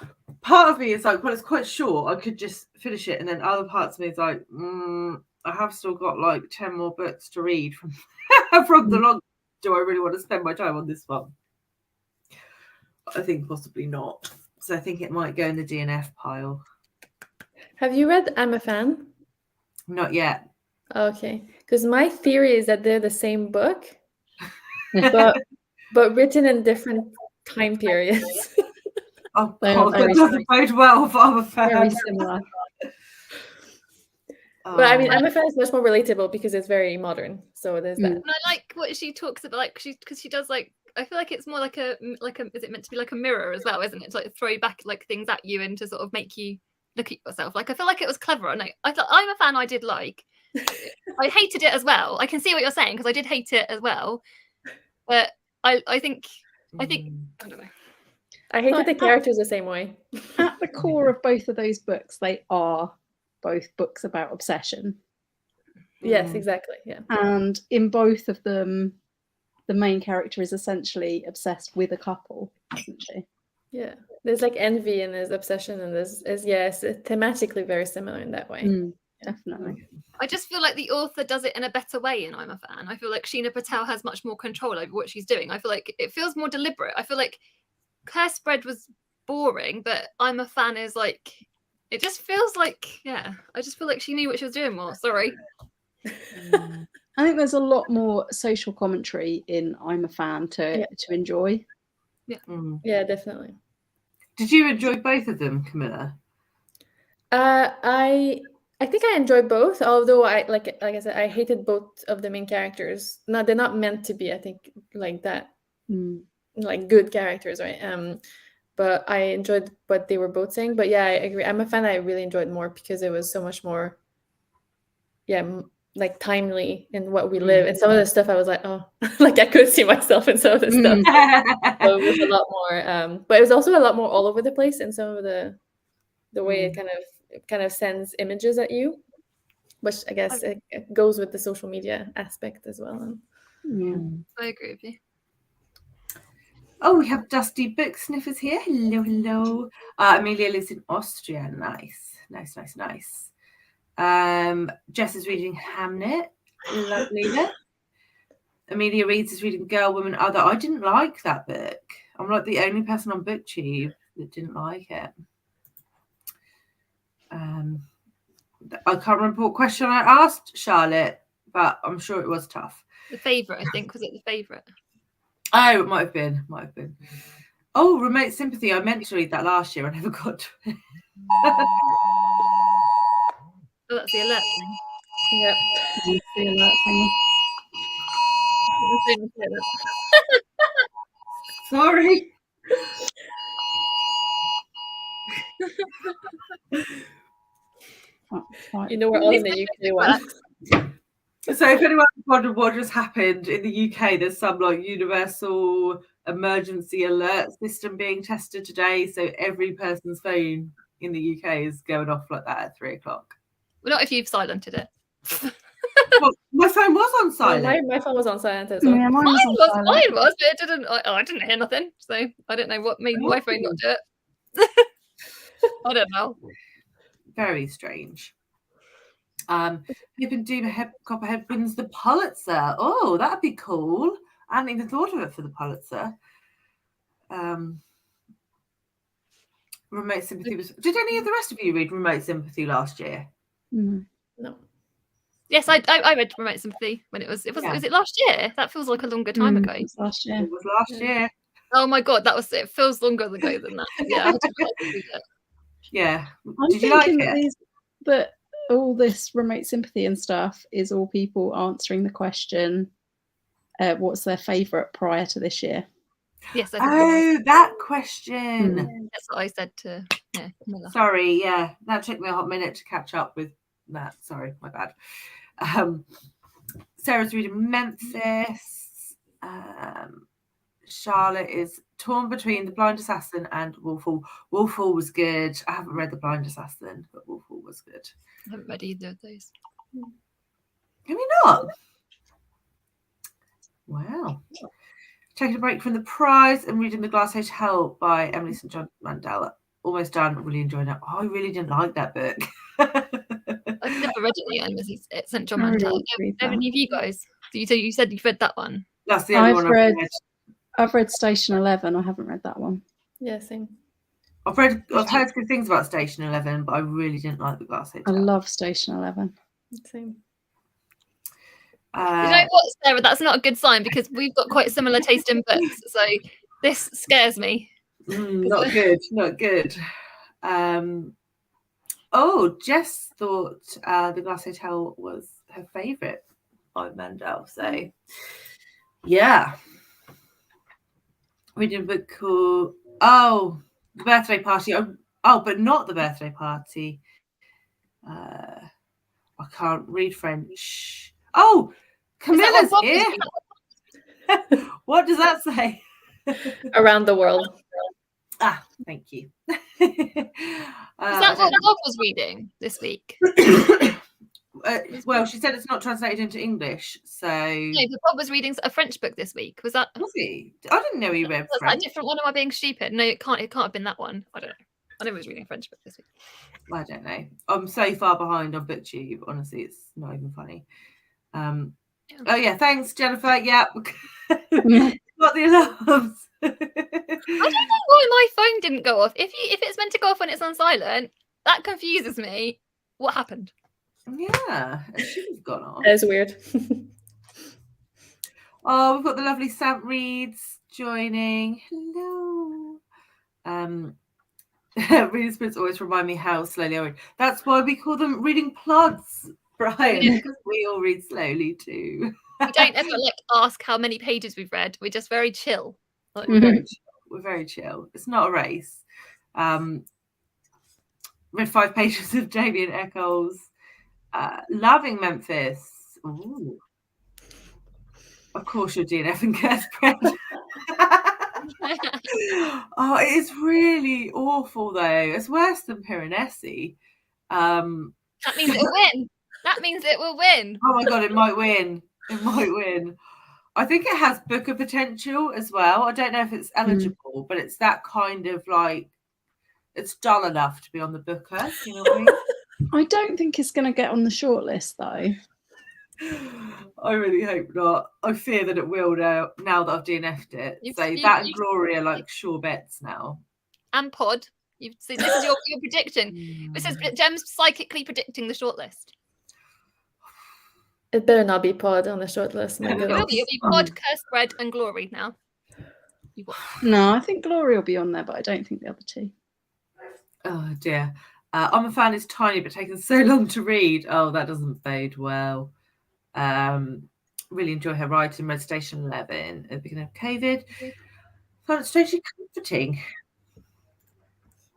S1: Part of me is like, well, it's quite short. I could just finish it, and then other parts of me is like, I have still got like 10 more books to read from the long. Do I really want to spend my time on this one? I think possibly not. So I think it might go in the DNF pile.
S2: Have you read I'm a Fan?
S1: Not yet.
S2: Okay, because my theory is that they're the same book, but written in different time periods.
S1: Oh God, that doesn't bode well for I'm a Fan.
S3: Very similar.
S2: But I mean, I'm a Fan is much more relatable because it's very modern. So there's that.
S4: And I like what she talks about, like because she does like. I feel like it's more like a. Is it meant to be like a mirror as well? Isn't it? To like throw back like things at you and to sort of make you look at yourself. Like I feel like it was clever, and I thought I'm a Fan. I did like. I hated it as well. I can see what you're saying because I did hate it as well. But I think I don't know.
S2: I hated the characters the same way.
S3: At the core of both of those books, they are both books about obsession.
S2: Yes, exactly. Yeah.
S3: And in both of them, the main character is essentially obsessed with a couple, isn't she?
S2: Yeah. There's like envy and there's obsession and there's it's thematically very similar in that way.
S3: Definitely.
S4: I just feel like the author does it in a better way in I'm a Fan. I feel like Sheena Patel has much more control over what she's doing. I feel like it feels more deliberate. I feel like Cursed Bread was boring, but I'm a Fan is like, it just feels like, I just feel like she knew what she was doing more. Sorry.
S3: I think there's a lot more social commentary in I'm a Fan to enjoy.
S4: Yeah.
S2: Yeah, definitely.
S1: Did you enjoy both of them, Camilla?
S2: I think I enjoyed both, although I like I said, I hated both of the main characters. No, they're not meant to be, I think, like that. Like good characters, right? But I enjoyed what they were both saying. But yeah, I agree. I'm a Fan. I really enjoyed more because it was so much more, like timely in what we live. And some of the stuff I was like, oh, like I could see myself in some of the stuff. So it was a lot more, but it was also a lot more all over the place in some of the way it kind of sends images at you, which I guess it goes with the social media aspect as well.
S4: I agree with you.
S1: Oh, we have Dusty Book Sniffers here. Hello, hello. Amelia lives in Austria. Nice. Jess is reading Hamnet. Lovely. Amelia Reads is reading Girl, Woman, Other. I didn't like that book. I'm like the only person on BookTube that didn't like it. I can't remember what question I asked Charlotte, but I'm sure it was tough.
S4: The favourite, I think. Was it the favourite?
S1: Oh, it might have been. Oh, remote sympathy. I meant to read that last year. I never got to it.
S4: Oh, that's the alert thing.
S2: Yep.
S3: The alert thing.
S1: Sorry.
S2: You know, we're all in the UK one.
S1: So if anyone's wondered what just happened in the UK, there's some like universal emergency alert system being tested today. So every person's phone in the UK is going off like that at 3 o'clock.
S4: Well, not if you've silented it.
S1: Well, my phone was on silent.
S2: My phone was on silent as well.
S3: Yeah, mine was on silent.
S4: Mine was, but it didn't. I didn't hear nothing, so I don't know what made my phone not do it. I don't know.
S1: Very strange. Hope and Doom Copperhead wins the Pulitzer. Oh, that'd be cool. I hadn't even thought of it for the Pulitzer. Remote Sympathy was. Did any of the rest of you read Remote Sympathy last year?
S3: No.
S4: Yes, I read Remote Sympathy when it was it last year? That feels like a longer time ago.
S3: It was last year.
S1: It was last year.
S4: Oh my god, it feels longer ago than that. Yeah, I did like to read it.
S1: Yeah.
S3: I'm
S1: Did you like
S3: thinking
S1: it?
S3: that all this remote sympathy and stuff is all people answering the question, what's their favourite prior to this year?
S4: Yes,
S1: that question.
S4: That's what I said to Camila.
S1: Sorry, yeah. That took me a hot minute to catch up with that. Sorry, my bad. Sarah's reading Memphis. Charlotte is torn between The Blind Assassin and Wolfhall. Wolfhall was good. I haven't read The Blind Assassin, but Wolfhall was good.
S4: I haven't read either of those.
S1: Have you not? Wow. Taking a break from the prize and reading The Glass Hotel by Emily St. John Mandel. Almost done. Really enjoying it. Oh, I really didn't like that book.
S4: I've never read it yet. It's St. John Mandel. Have any of you guys? You said you've read that one.
S1: That's the only one I've read.
S3: I've read Station 11. I haven't read that one.
S2: Yeah, same.
S1: I've heard good things about Station 11, but I really didn't like The Glass Hotel.
S3: I love Station 11.
S2: Same.
S4: You know what, Sarah? That's not a good sign because we've got quite similar taste in books. So this scares me.
S1: Not good. Not good. Jess thought The Glass Hotel was her favourite by Mandel. So, yeah. We did a book called The Birthday Party. But not The Birthday Party. I can't read French. Oh, Camilla's here. What does that say?
S2: Around the world.
S1: Thank you.
S4: Is that what Bob was reading this week?
S1: Well, she said it's not translated into English, so.
S4: No, but Bob was reading a French book this week. Was that?
S1: he? I didn't know he read
S4: Was
S1: French.
S4: that a different one? Am I being stupid? No, it can't have been that one. I don't know. I know he was reading a French book this week.
S1: I don't know. I'm so far behind on BookTube. Honestly, it's not even funny. Oh yeah, thanks, Jennifer. Yeah, got the alarms.
S4: I don't know why my phone didn't go off. If it's meant to go off when it's on silent, that confuses me. What happened?
S1: Yeah, it should have gone off.
S2: That is weird.
S1: Oh, we've got the lovely Sam Reeds joining. Hello. Reading sprints always remind me how slowly I read. That's why we call them reading plods, Brian, because we all read slowly too.
S4: We don't ever ask how many pages we've read. We're just very chill.
S1: We're very chill. It's not a race. Read 5 pages of Damien Eccles. Loving Memphis. Ooh. Of course, you're DNF and Cursebread. Oh, it is really awful though. It's worse than Piranesi.
S4: That means it will win. That means it will win.
S1: Oh my god, it might win. It might win. I think it has Booker potential as well. I don't know if it's eligible, but it's that kind of it's dull enough to be on the Booker. You know what I mean?
S3: I don't think it's going to get on the shortlist though.
S1: I really hope not. I fear that it will now that I've DNF'd it. That and Gloria sure bets now.
S4: And Pod. So this is your prediction. This is Gem's psychically predicting the shortlist.
S2: It better not be Pod on the shortlist. My
S4: It will
S2: goodness.
S4: be. It'll be Pod, Cursed Bread, and Glory now.
S3: No, I think Glory will be on there, but I don't think the other two.
S1: Oh dear. I'm a fan is tiny but taken so long to read. Oh, that doesn't bode well. Really enjoy her writing Red Station 11 at the beginning of COVID. Found it strangely comforting.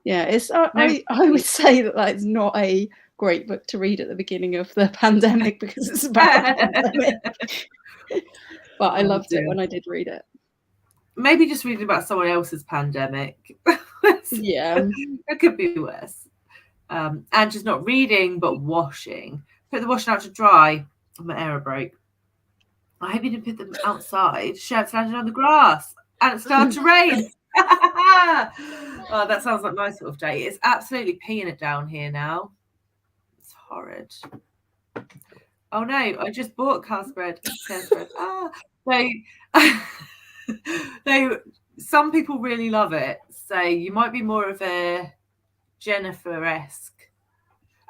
S3: Yeah, it's. I would say that is not a great book to read at the beginning of the pandemic because it's about the pandemic. But I loved it when I did read it.
S1: Maybe just reading about someone else's pandemic.
S3: Yeah,
S1: it could be worse. And just not reading but washing. Put the washing out to dry. My air broke. I hope you didn't put them outside. Shirts landed on the grass and it started to rain. Oh, that sounds like my sort of day. It's absolutely peeing it down here now. It's horrid. Oh no, I just bought cast bread. Some people really love it. So you might be more of a Jennifer-esque.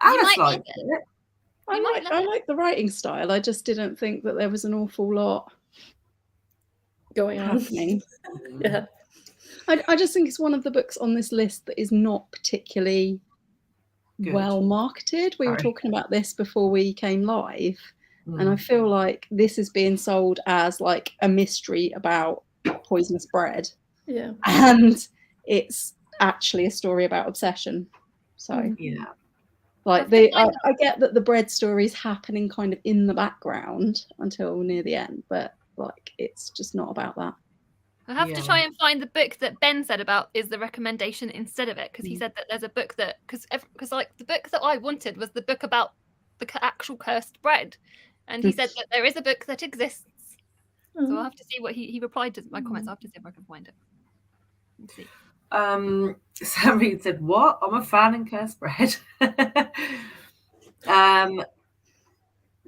S1: Alice liked it.
S3: I like the writing style. I just didn't think that there was an awful lot
S2: going on.
S3: happening.
S2: Yeah.
S3: I just think it's one of the books on this list that is not particularly well marketed. We were talking about this before we came live, and I feel like this is being sold as like a mystery about poisonous bread.
S2: Yeah.
S3: And it's actually a story about obsession. So
S1: yeah.
S3: Like I get that the bread story is happening kind of in the background until near the end, but like it's just not about that.
S4: I have to try and find the book that Ben said about is the recommendation instead of it, because he said that there's a book that because like the book that I wanted was the book about the actual cursed bread, and he said that there is a book that exists. So I'll have to see what he replied to my comments. I'll have to see if I can find it. Let's see.
S1: Sam Reed said, "What? I'm a fan in cursed bread."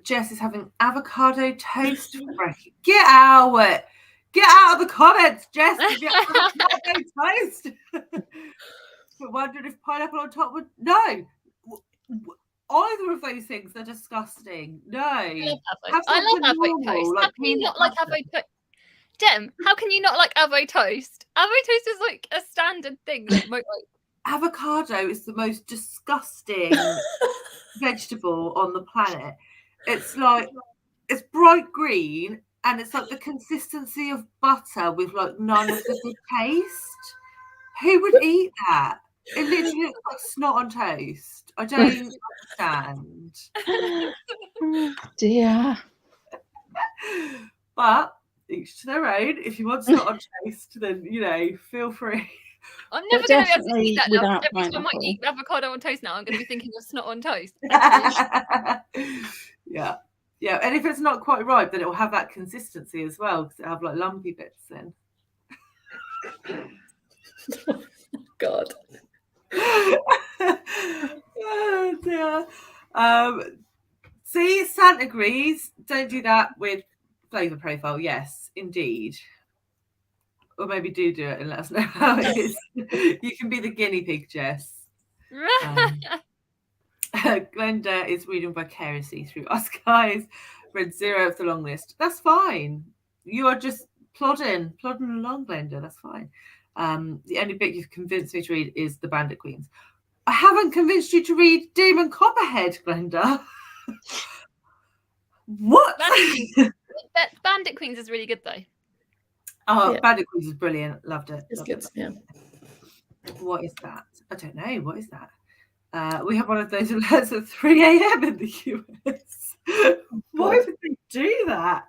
S1: Jess is having avocado toast for breakfast. Get out of the comments, Jess. Did you have avocado toast? But wondered if pineapple on top would either of those things are disgusting. No,
S4: I love avocado toast. How can you not like avocado toast? Jem, how can you not like avocado toast? Avocado toast is like a standard thing.
S1: Avocado is the most disgusting vegetable on the planet. It's like it's bright green and it's like the consistency of butter with like none of the good taste. Who would eat that? It literally looks like snot on toast. I don't understand.
S3: Oh dear.
S1: But each to their own. If you want snot on toast, then feel free.
S4: I'm never going to be able to eat that now. Every time I eat avocado on toast now, I'm going to be thinking of snot on toast.
S1: Yeah. And if it's not quite ripe, then it will have that consistency as well, because it'll have like lumpy bits then.
S2: God.
S1: Oh dear. See, Sant agrees. Don't do that with flavour profile. Yes, indeed. Or maybe do it and let us know how it is. You can be the guinea pig, Jess. Glenda is reading vicariously through us guys. Read 0 of the long list. That's fine. You are just plodding along, Glenda. That's fine. The only book you've convinced me to read is The Bandit Queens. I haven't convinced you to read Demon Copperhead, Glenda. What?
S4: Bandit Queens is really good though.
S1: Oh, yeah. Bandit Queens is brilliant. Loved it.
S2: It's good. Yeah.
S1: What is that? I don't know. What is that? We have one of those alerts at 3 a.m. in the US. Why would they do that?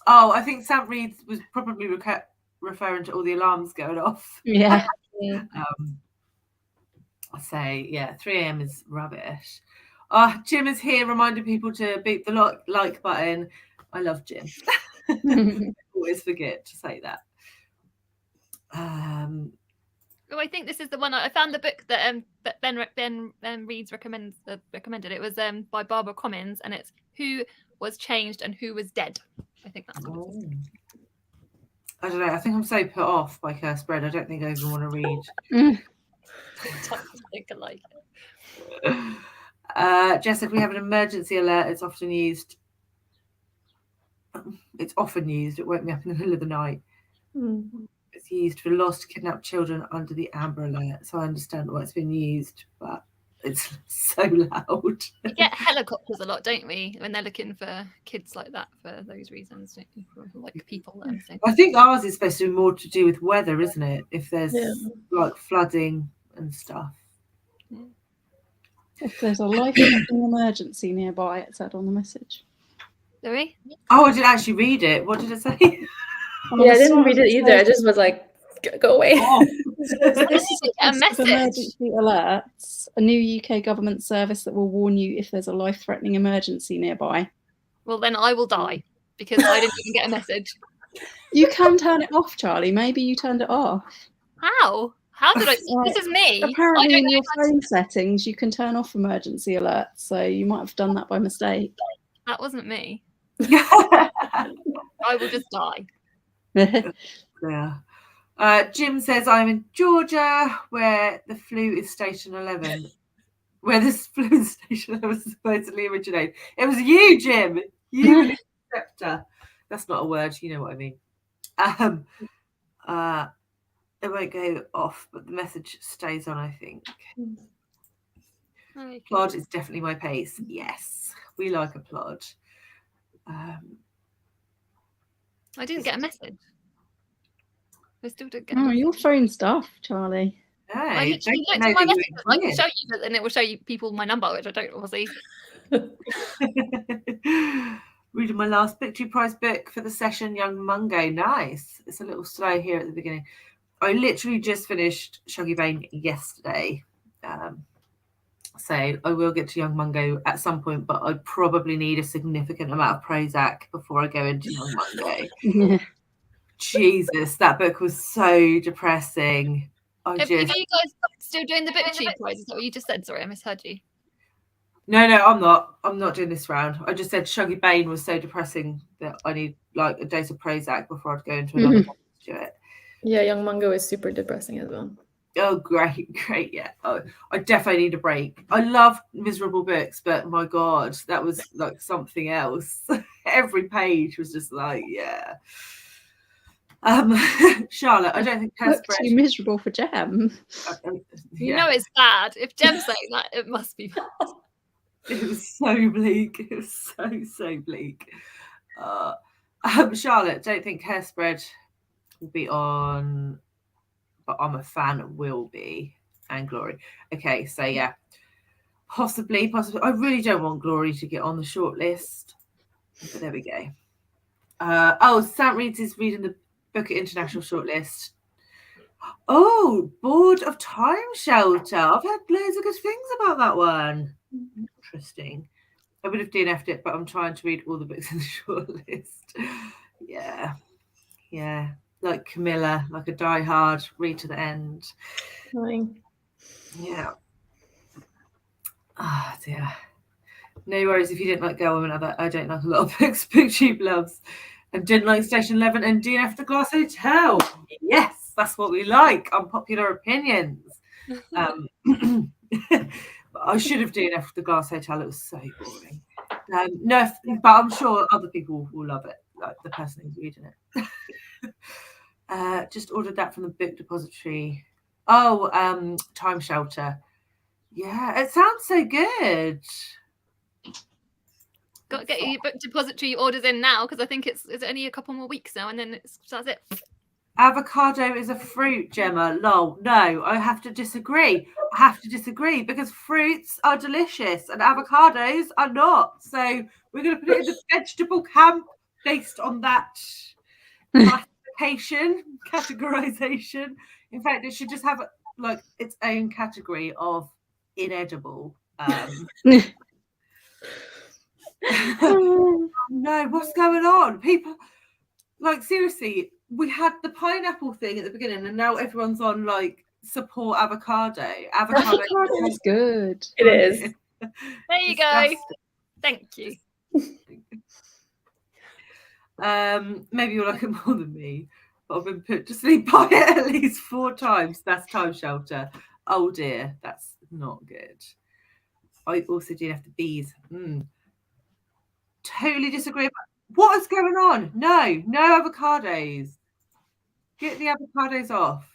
S1: I think Sam Reed was probably referring to all the alarms going off.
S3: Yeah.
S1: I say, 3 a.m. is rubbish. Jim is here reminding people to beat the like button. I love Jim. Always forget to say that.
S4: I think this is the one I found the book that Ben Reeds recommended. It was by Barbara Commons, and it's Who Was Changed and Who Was Dead. I think that's what it is.
S1: I don't know. I think I'm so put off by cursed bread. I don't think I even want to read.
S4: think I like it.
S1: Jessica, we have an emergency alert. It's often used. It woke me up in the middle of the night. It's used for lost, kidnapped children under the Amber Alert. So I understand why it's been used, but it's so loud.
S4: We get helicopters a lot, don't we? When they're looking for kids like that for those reasons, don't you? For, like people and things.
S1: I think ours is supposed to be more to do with weather, isn't it? If there's like flooding and stuff.
S3: If there's a life-threatening emergency nearby, it said on the message.
S4: Do we?
S1: Oh, I didn't actually read it. What did it say?
S2: Yeah, I didn't read it either. I just was like, go away.
S1: Oh.
S3: This is
S4: a message.
S3: Emergency alerts, a new UK government service that will warn you if there's a life-threatening emergency nearby.
S4: Well, then I will die because I didn't even get a message.
S3: You can turn it off, Charlie. Maybe you turned it off.
S4: How? How did I? This is me.
S3: Apparently, in your phone settings, you can turn off emergency alerts. So you might have done that by mistake.
S4: That wasn't me. I will just die.
S1: Yeah. Jim says, I'm in Georgia, where the flu is station 11. Where this flu is station 11 supposedly originated. It was you, Jim. You and the scepter. That's not a word. You know what I mean. It won't go off, but the message stays on, I think.
S4: Okay.
S1: Plod is definitely my pace. Yes, we like a plod.
S4: I didn't get a message. I still didn't get.
S3: Oh, your phone stuff, Charlie.
S1: No,
S4: I literally looked at my messages. I can show you, and it will show you people my number, which I don't obviously.
S1: Reading my last Victory Prize book for the session, Young Mungo. Nice. It's a little slow here at the beginning. I literally just finished Shuggy Bane yesterday. So I will get to Young Mungo at some point, but I probably need a significant amount of Prozac before I go into Young Mungo.
S3: Yeah.
S1: Jesus, that book was so depressing.
S4: Are you guys still doing the Victory Prize? Is that what you just said? Sorry, I misheard you.
S1: No, I'm not. I'm not doing this round. I just said Shuggy Bane was so depressing that I need like a dose of Prozac before I'd go into another one to do it.
S2: Yeah, Young Mungo is super depressing as well.
S1: Oh, great, yeah. Oh, I definitely need a break. I love miserable books, but my God, that was like something else. Every page was just like, yeah. Charlotte, I don't think
S3: Look too miserable for Jem.
S4: You know it's bad. If Jem's saying that, it must be bad.
S1: It was so bleak. It was so bleak. Charlotte, don't think Hairspread will be on, but I'm a fan will be, and Glory. Okay, so yeah, possibly. I really don't want Glory to get on the short list, but there we go. Sam Reeds is reading the Booker International shortlist. Oh, Board of Time Shelter. I've heard loads of good things about that one. Interesting. I would have DNF'd it, but I'm trying to read all the books in the shortlist. Yeah. Like Camila, like a die-hard, read to the end.
S2: Annoying.
S1: Yeah. Ah, dear. No worries if you didn't like Girl, Woman, Other. I don't like a lot of books BookTube loves. And didn't like Station 11 and DNF the Glass Hotel. Yes, that's what we like. Unpopular opinions. I should have DNF the Glass Hotel. It was so boring. No, but I'm sure other people will love it, like the person who's reading it. Just ordered that from the book depository. Time Shelter. Yeah, it sounds so good.
S4: Got to get your book depository orders in now because I think it's only a couple more weeks now, and then that's it.
S1: Avocado is a fruit, Gemma. Lol. No, I have to disagree. Because fruits are delicious and avocados are not. So we're going to put it in the vegetable camp based on that categorization. In fact, it should just have like its own category of inedible. No, what's going on? People, like, seriously, we had the pineapple thing at the beginning, and now everyone's on like support avocado. Avocado
S3: is good.
S2: It is.
S4: There you go. Thank you.
S1: Maybe you'll like it more than me, but I've been put to sleep by it at least 4 times. That's Time Shelter. Oh dear, that's not good. I also did have the bees. Totally disagree. What is going on? No avocados. Get the avocados off.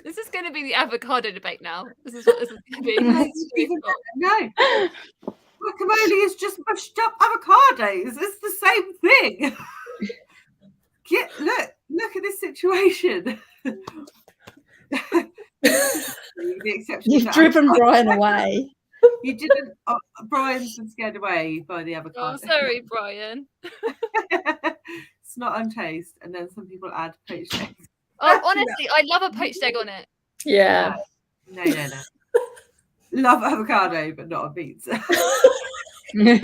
S4: This is going to be the avocado debate now. This is what this is going to be.
S1: No. Guacamole is just mushed up avocados. It's the same thing. Look at this situation. The exception
S3: You've driven Brian away.
S1: You didn't. Brian's been scared away by the avocado.
S4: Oh, sorry, Brian.
S1: It's not untaste. And then some people add poached eggs.
S4: Oh, honestly, I love a poached egg on it.
S2: Yeah.
S1: No. Love avocado, but not on pizza.
S3: You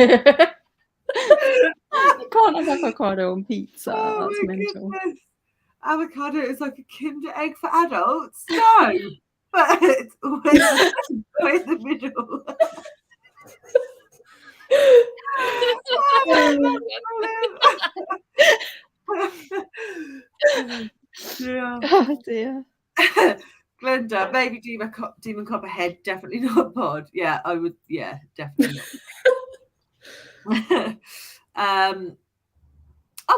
S3: can't have avocado on pizza. That's mental.
S1: Goodness. Avocado is like a Kinder egg for adults. No, but it's always in the middle. Yeah.
S3: Oh dear.
S1: Glenda, maybe Demon Copperhead, definitely not pod. Yeah, I would. Yeah, definitely not.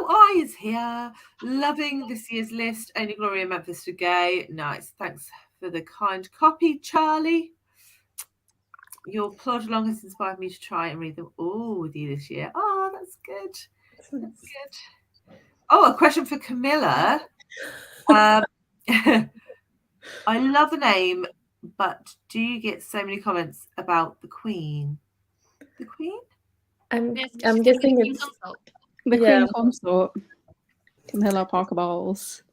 S1: I is here. Loving this year's list. Only Glory and Memphis for Gay. Nice. Thanks for the kind copy, Charlie. Your Plodalong has inspired me to try and read them all with you this year. Oh, that's good. That's good. Oh, a question for Camilla. I love the name, but do you get so many comments about the Queen? The Queen?
S2: I'm guessing it's
S3: the Queen Consort. Camilla Parker Bowles.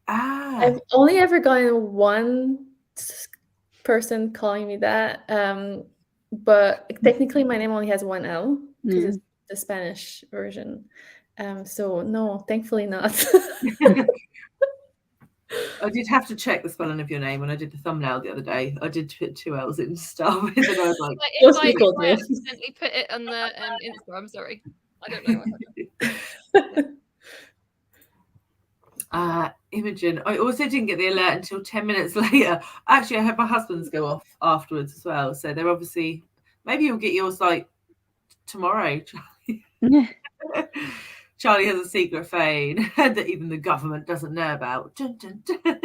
S2: I've only ever gotten one person calling me that, but technically my name only has one L because it's the Spanish version. So no, thankfully not.
S1: I did have to check the spelling of your name when I did the thumbnail the other day. I did put 2 L's in to start with, and I was like,
S4: if I accidentally put it on the Instagram, I'm sorry. I don't know.
S1: Imogen, I also didn't get the alert until 10 minutes later. Actually, I had my husband's go off afterwards as well. So they're obviously, maybe you'll get yours like tomorrow, Charlie.
S3: Yeah.
S1: Charlie has a secret phone that even the government doesn't know about. Dun, dun, dun.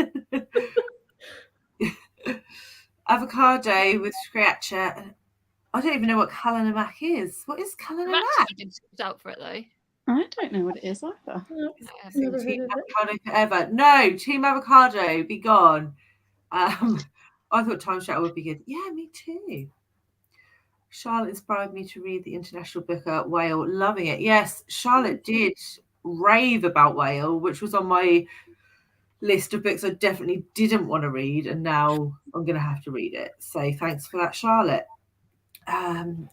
S1: Avocado with sriracha. I don't even know what Kalanamak is. What is Kalanamak?
S4: I did switch out for it though.
S3: I don't know what it is either.
S1: Team Avocado forever. No, Team Avocado, be gone. I thought Time Shadow would be good. Yeah, me too. Charlotte inspired me to read the International Booker Whale. Loving it. Yes, Charlotte did rave about Whale, which was on my list of books I definitely didn't want to read, and now I'm going to have to read it. So thanks for that, Charlotte.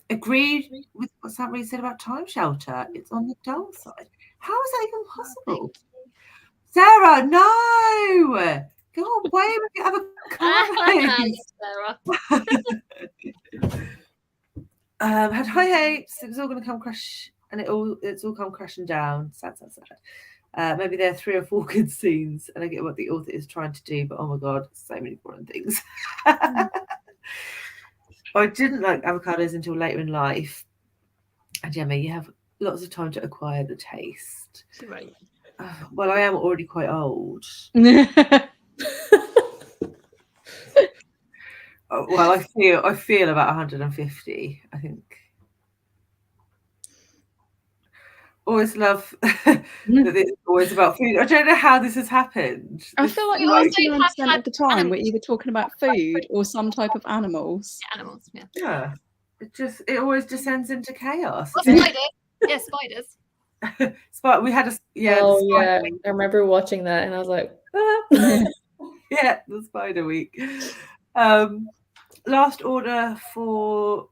S1: Agreed with what Sam Reed said about Time Shelter. It's on the dull side. How is that even possible? Sarah, no! Go away with your avocado. Had high hopes. It was all going to come crash, and it's all come crashing down. Sad. Maybe there are 3 or 4 good scenes, and I get what the author is trying to do, but oh my god, so many boring things. I didn't like avocados until later in life. And Gemma, you have lots of time to acquire the taste.
S4: Right.
S1: Well, I am already quite old. Well, I feel about 150, I think. Always love that it's always about food. I don't know how this has happened.
S3: I feel like 99% of the time we're either talking about food or some type of animals.
S4: Animals, yeah.
S1: Yeah. It always descends into chaos.
S4: Oh, spiders. Yeah, spiders.
S1: We had a
S2: I remember watching that and I was like,
S1: yeah, the Spider Week. Last order for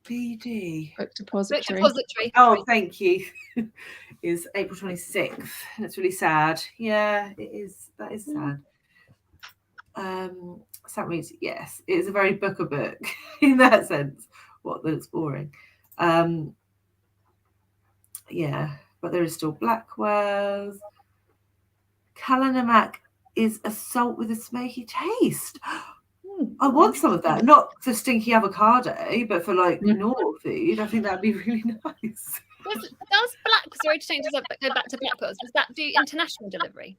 S1: BD.
S3: Book Depository.
S1: Oh, thank you. Is April 26th. And it's really sad. Yeah, it is. That is sad. Sam reads, yes, it is a very book in that sense. What that's boring. Yeah, but there is still Blackwell's. Kalanamak is a salt with a smoky taste. I want some of that. Not for stinky avocado, but for like normal food. I think that'd be really nice.
S4: Does Black? Sorry to change this up, but go back to Blackwell's. Does that do international delivery?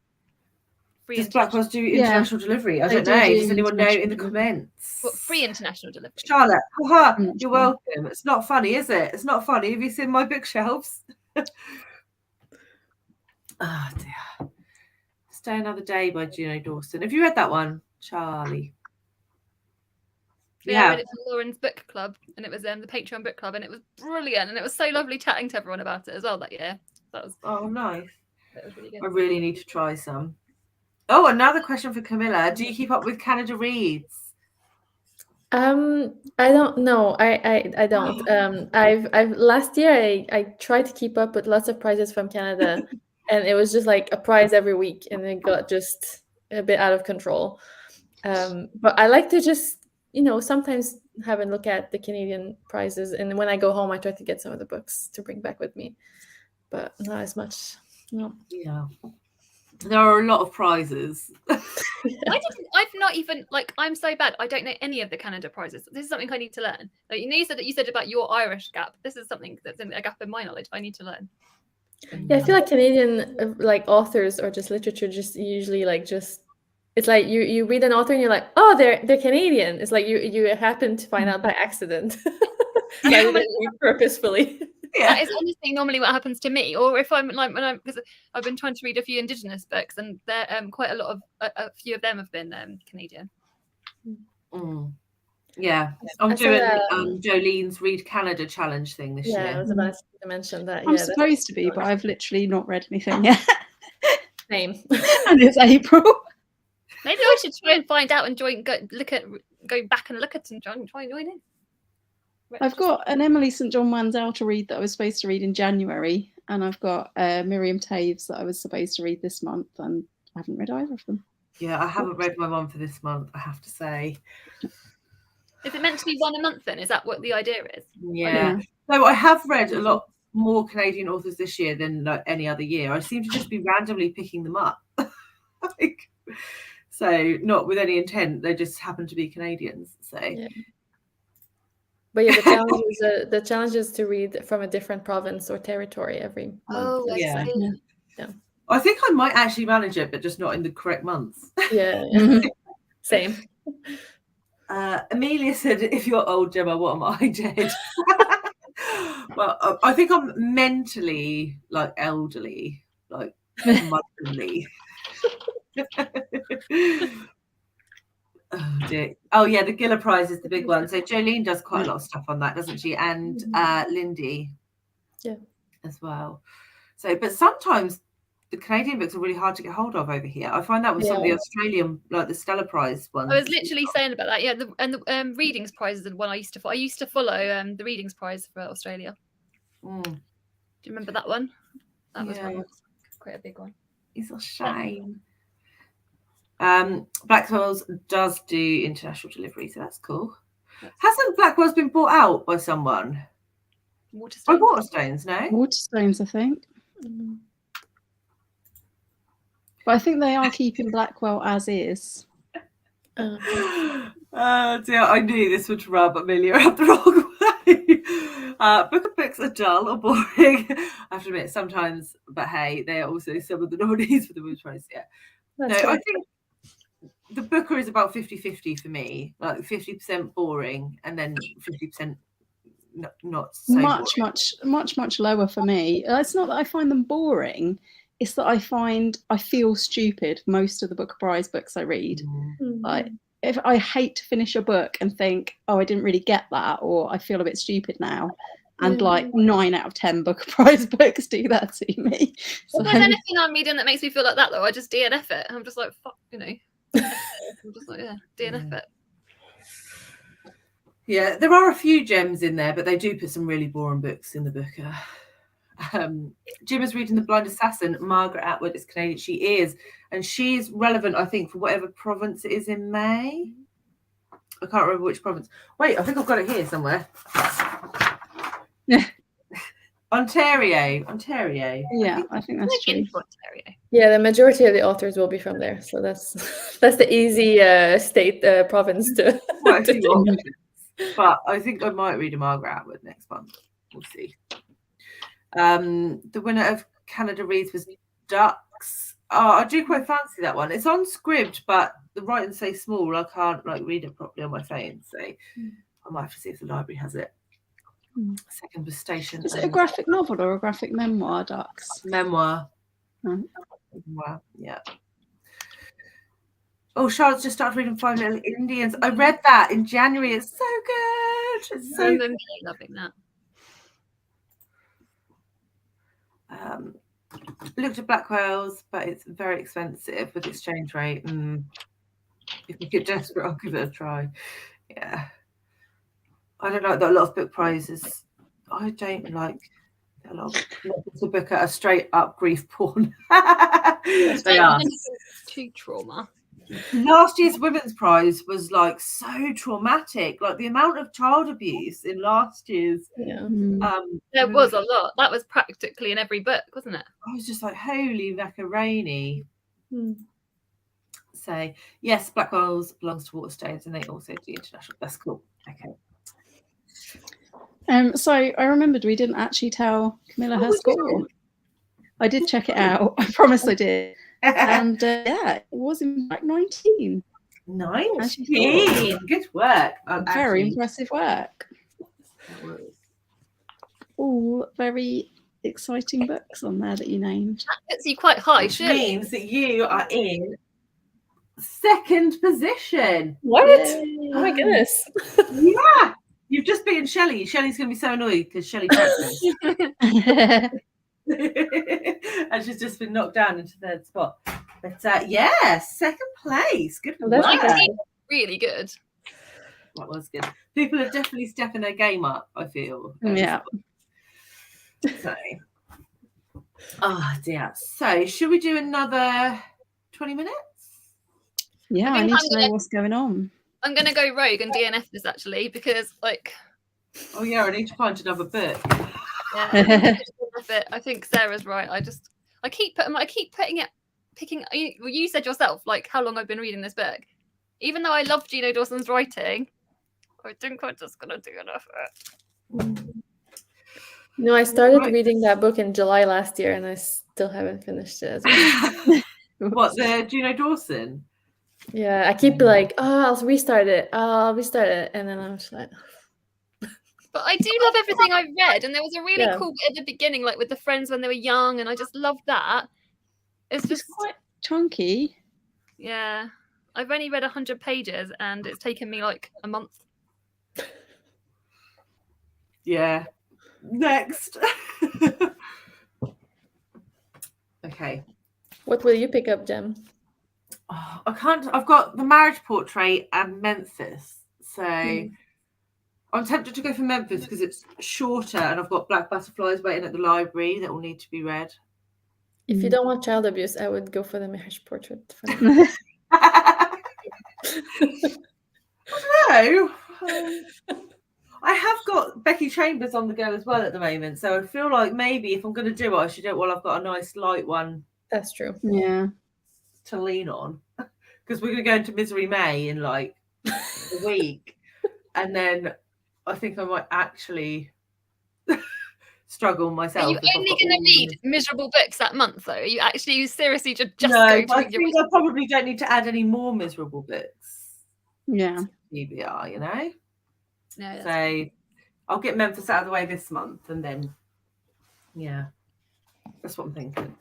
S4: Free
S1: Does
S4: international-
S1: Blackwell's do international delivery? I
S3: They
S1: don't
S3: do
S1: know.
S3: do
S1: Does anyone know in the
S3: international
S1: comments?
S4: What, free international delivery?
S1: Charlotte, haha,
S3: I'm not
S1: you're
S3: sure.
S1: welcome. It's not funny, is it? It's not funny. Have you seen my bookshelves? Oh dear. Stay Another Day by Juno Dawson. Have you read that one, Charlie?
S4: Yeah, I read it for Lauren's book club, and it was the Patreon book club, and it was brilliant, and it was so lovely chatting to everyone about it as well that year. That was
S1: nice.
S4: That was really good.
S1: I really need to try some. Oh, another question for Camilla. Do you keep up with Canada Reads?
S2: I don't know. I don't. I've last year I tried to keep up with lots of prizes from Canada, and it was just like a prize every week, and it got just a bit out of control. But I like to just, sometimes have a look at the Canadian prizes, and when I go home, I try to get some of the books to bring back with me, but not as much. No.
S1: Yeah. There are a lot of prizes.
S4: I've not even, I'm so bad. I don't know any of the Canada prizes. This is something I need to learn. Like, you said about your Irish gap. This is something that's a gap in my knowledge. I need to learn.
S2: Yeah, I feel like Canadian authors or just literature just usually it's like you read an author and you're like, oh, they're Canadian. It's like you happen to find out by accident. Rather than purposefully.
S1: Yeah.
S4: That is honestly normally what happens to me. Or if I'm because I've been trying to read a few Indigenous books, and they're quite a lot of a few of them have been Canadian.
S1: Yeah, I'm doing Jolene's Read Canada challenge thing this year.
S2: Yeah, I was about to mention that.
S3: I'm supposed to be, but I've literally not read anything yet.
S2: Same.
S3: And it's April.
S4: Maybe I should try and find out and go back and look at and try and join in.
S3: I've got an Emily St John Mandel to read that I was supposed to read in January, and I've got Miriam Taves that I was supposed to read this month, and I haven't read either of them.
S1: Yeah, I haven't read my one for this month, I have to say.
S4: Is it meant to be one a month then? Is that what the idea is?
S1: Yeah. So I have read a lot more Canadian authors this year than any other year. I seem to just be randomly picking them up. So not with any intent, they just happen to be Canadians. So
S2: yeah. But yeah, the challenge is to read from a different province or territory every month.
S4: Oh,
S1: yeah.
S2: Yeah.
S1: I think I might actually manage it, but just not in the correct months.
S2: Yeah. Same.
S1: Amelia said, if you're old, Gemma, what am I, dead? Well, I think I'm mentally elderly, motherly. Oh dear. Oh yeah, the Giller Prize is the big one. So Jolene does quite a lot of stuff on that, doesn't she? And Lindy, as well. So, but sometimes the Canadian books are really hard to get hold of over here. I find that with some of the Australian, like the Stella Prize ones.
S4: I was literally saying about that. Yeah, the Readings Prize is the one I used to follow. I used to follow the Readings Prize for Australia. Do you remember that one? That was quite a big one.
S1: It's a shame. Blackwell's does do international delivery, so that's cool. Hasn't Blackwell's been bought out by someone?
S4: Waterstones.
S1: By Waterstones, no?
S3: Waterstones, I think. But I think they are keeping Blackwell as is.
S1: Dear, I knew this would rub Amelia up the wrong way. Book of books are dull or boring. I have to admit, sometimes, but hey, they are also some of the nominees for the Women's Prize. Yeah. No, I think the Booker is about 50-50 for me, like 50% boring and then 50% not so
S3: much lower for me. It's not that I find them boring, it's that I feel stupid most of the Booker Prize books I read. Like, if I hate to finish a book and think, oh, I didn't really get that, or I feel a bit stupid now, and 9 out of 10 Booker Prize books do that to me.
S4: If there's anything I'm reading that makes me feel like that, though, I just DNF it. I'm just like, fuck, I'm just like, DNF it.
S1: Yeah, there are a few gems in there, but they do put some really boring books in the Booker. Jim is reading The Blind Assassin. Margaret Atwood is Canadian. She is, and she's relevant, I think, for whatever province it is in May. I can't remember which province. Wait, I think I've got it here somewhere. Ontario.
S3: Yeah, I think that's true.
S4: Ontario.
S2: Yeah, the majority of the authors will be from there, so that's that's the easy state province to.
S1: Quite a
S2: to
S1: few
S2: do.
S1: options. But I think I might read a Margaret Atwood next month. We'll see. The winner of Canada Reads was Ducks. Oh, I do quite fancy that one. It's on Scribd, but the writing's so small I can't read it properly on my phone. So I might have to see if the library has it. Second was Station.
S3: Is it a graphic novel or a graphic memoir, Ducks?
S1: Memoir.
S3: Oh.
S1: Memoir, yeah. Oh, Charlotte's just started reading Five Little Indians. I read that in January. It's so good. It's so good.
S4: I'm loving that.
S1: Looked at Black Whales, but it's very expensive with exchange rate. If you get desperate, I'll give it a try. Yeah. I don't like that a lot of book prizes. I don't like a lot of book at a straight up grief porn. They are.
S4: Too trauma.
S1: Last year's women's prize was like so traumatic. Like the amount of child abuse in last year's.
S2: Yeah.
S4: There was a lot. That was practically in every book, wasn't it?
S1: I was just like, holy macaroni. So yes, Black Whales belongs to Waterstones, and they also do international. That's cool. Okay.
S3: So I remembered we didn't actually tell Camilla her score. I did check it out. I promise I did. And yeah, it was in fact 19.
S1: 19. Good work.
S3: Very impressive work. All very exciting books on there that you named.
S4: That puts you quite high,
S1: which means that you are in second position.
S2: What?
S3: Yay.
S2: Oh my goodness.
S1: Yeah. You've just beaten Shelley. Shelley's going to be so annoyed because Shelley practiced. And she's just been knocked down into third spot. But yeah, second place. Good work.
S4: Really good.
S1: That was good. People are definitely stepping their game up, I feel.
S3: Yeah.
S1: So, oh dear. So, should we do another 20 minutes?
S3: Yeah, I need to know what's going on.
S4: I'm going to go rogue and DNF this actually because, like.
S1: Oh yeah, I need to find another book.
S4: Yeah, I think Sarah's right. I keep picking. You said yourself, like how long I've been reading this book. Even though I love Gino Dawson's writing, I think I'm just gonna do enough of it.
S2: No, I started reading that book in July last year, and I still haven't finished it.
S1: What, the Gino Dawson?
S2: Yeah, I keep like, I'll restart it, and then I'm just like.
S4: But I do love everything I've read, and there was a really cool bit at the beginning, like with the friends when they were young, and I just loved that. It's just
S3: quite chunky.
S4: Yeah, I've only read 100 pages, and it's taken me like a month.
S1: Yeah. Next. Okay.
S2: What will you pick up, Jem?
S1: Oh, I can't. I've got The Marriage Portrait and Memphis, so. I'm tempted to go for Memphis because it's shorter and I've got Black Butterflies waiting at the library that will need to be read.
S2: If you don't want child abuse, I would go for The Marriage Portrait.
S1: I don't know. I have got Becky Chambers on the go as well at the moment, so I feel like maybe if I'm going to do it, I should do it while I've got a nice light one.
S2: That's true.
S3: Yeah.
S1: To lean on, because we're going to go into Misery May in like a week, and then I think I might actually struggle myself.
S4: Are you only going to read miserable books that month, though? Are you actually seriously just
S1: no,
S4: going to
S1: I
S4: read
S1: think I probably don't need to add any more miserable books.
S3: Yeah.
S1: TBR, you know?
S4: No,
S1: so I'll get Memphis out of the way this month and then, yeah, that's what I'm thinking.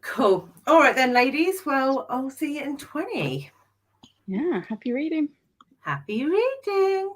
S1: Cool. All right then, ladies. Well, I'll see you in 20.
S3: Yeah, happy reading.
S1: Happy reading.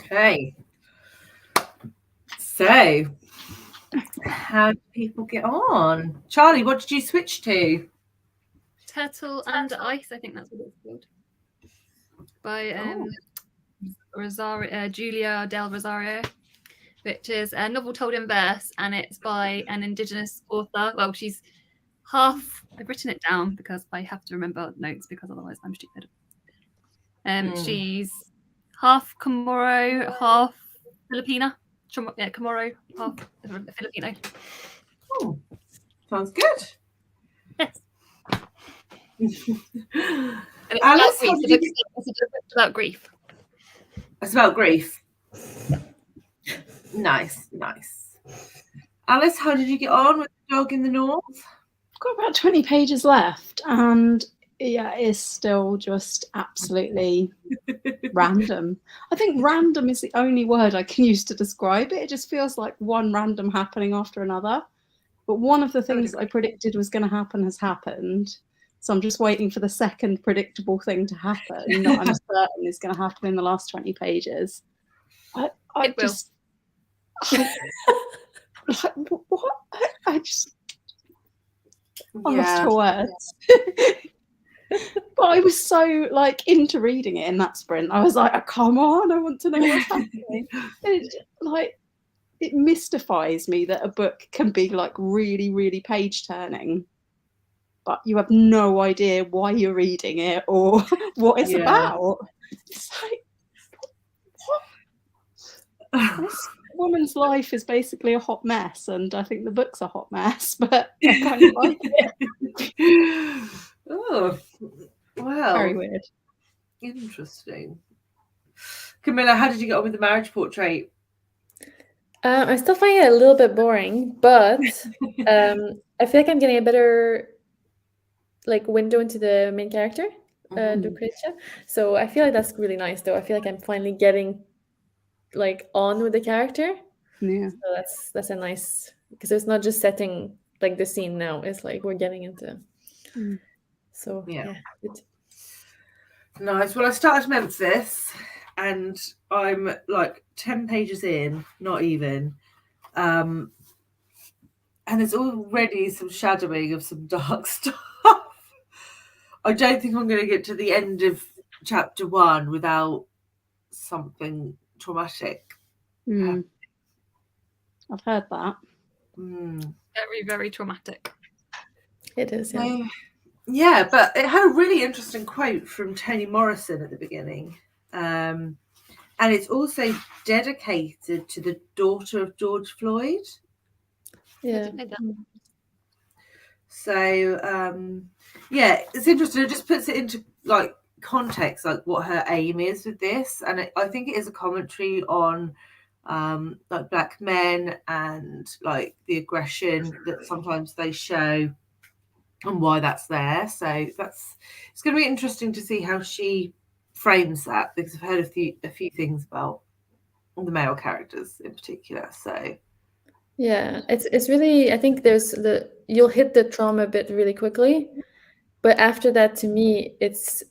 S1: Okay. So, how do people get on? Charlie, what did you switch to?
S4: Turtle and Ice, I think that's what it's called. By Julia Del Rosario, which is a novel told in verse, and it's by an Indigenous author. Well, she's half. I've written it down because I have to remember notes because otherwise I'm stupid. She's half Chamorro, half Filipina. Yeah, Chamorro, half Filipino.
S1: Oh, sounds good.
S4: Yes. And
S1: Alice,
S4: it's about grief.
S1: It's about grief. Nice. Alice, how did you get on with The Dog in the North?
S3: I've got about 20 pages left, and yeah, it's still just absolutely random. I think random is the only word I can use to describe it. It just feels like one random happening after another. But one of the things that I predicted was going to happen has happened. So I'm just waiting for the second predictable thing to happen that I'm certain is going to happen in the last 20 pages. I just I'm lost for words. But I was so like into reading it in that sprint. I was like, oh, come on, I want to know what's happening. It mystifies me that a book can be like really, really page turning, but you have no idea why you're reading it or what it's about. It's like, what? This woman's life is basically a hot mess, and I think the book's a hot mess, but I kind of like it.
S1: Oh, wow.
S3: Very weird.
S1: Interesting. Camilla, how did you get on with the marriage portrait?
S2: I still find it a little bit boring, but I feel like I'm getting a better like window into the main character, Lucretia. So I feel like that's really nice, though. I feel like I'm finally getting like on with the character.
S3: Yeah.
S2: So that's a nice, because it's not just setting like the scene now. It's like we're getting into. So yeah.
S1: Nice. Well, I started Memphis, and I'm like 10 pages in, not even. And there's already some shadowing of some dark stuff. I don't think I'm going to get to the end of chapter 1 without something traumatic.
S3: I've heard that.
S4: Very, very traumatic.
S2: It is,
S1: yeah. But it had a really interesting quote from Toni Morrison at the beginning. And it's also dedicated to the daughter of George Floyd.
S2: Yeah.
S1: So, it's interesting. It just puts it into like context, like what her aim is with this. And I think it is a commentary on like Black men and like the aggression that sometimes they show and why that's there. So it's going to be interesting to see how she frames that, because I've heard a few things about the male characters in particular. So
S2: yeah, it's really, I think you'll hit the trauma bit really quickly, but after that, to me, it's,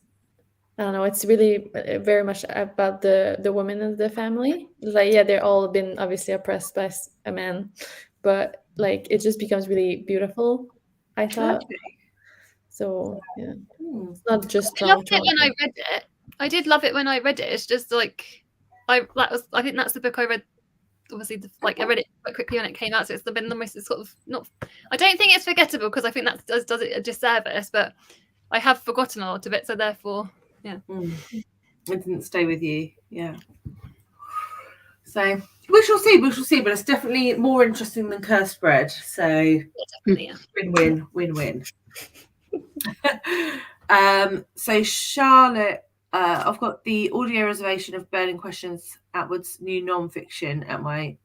S2: I don't know, it's really very much about the women of the family. Like, yeah, they're all been obviously oppressed by a man, but like it just becomes really beautiful, I thought.
S1: Okay.
S2: So yeah, it's not just
S4: I loved it when I read it. I did love it when I read it. It's just like I think that's the book I read. Obviously, I read it quite quickly when it came out, so it's been the most sort of not. I don't think it's forgettable, because I think that does it a disservice, but I have forgotten a lot of it, so therefore, yeah,
S1: it didn't stay with you, yeah. So we shall see, but it's definitely more interesting than Cursed Bread. So win-win. So Charlotte, I've got the audio reservation of Burning Questions, Atwood's new non-fiction, at my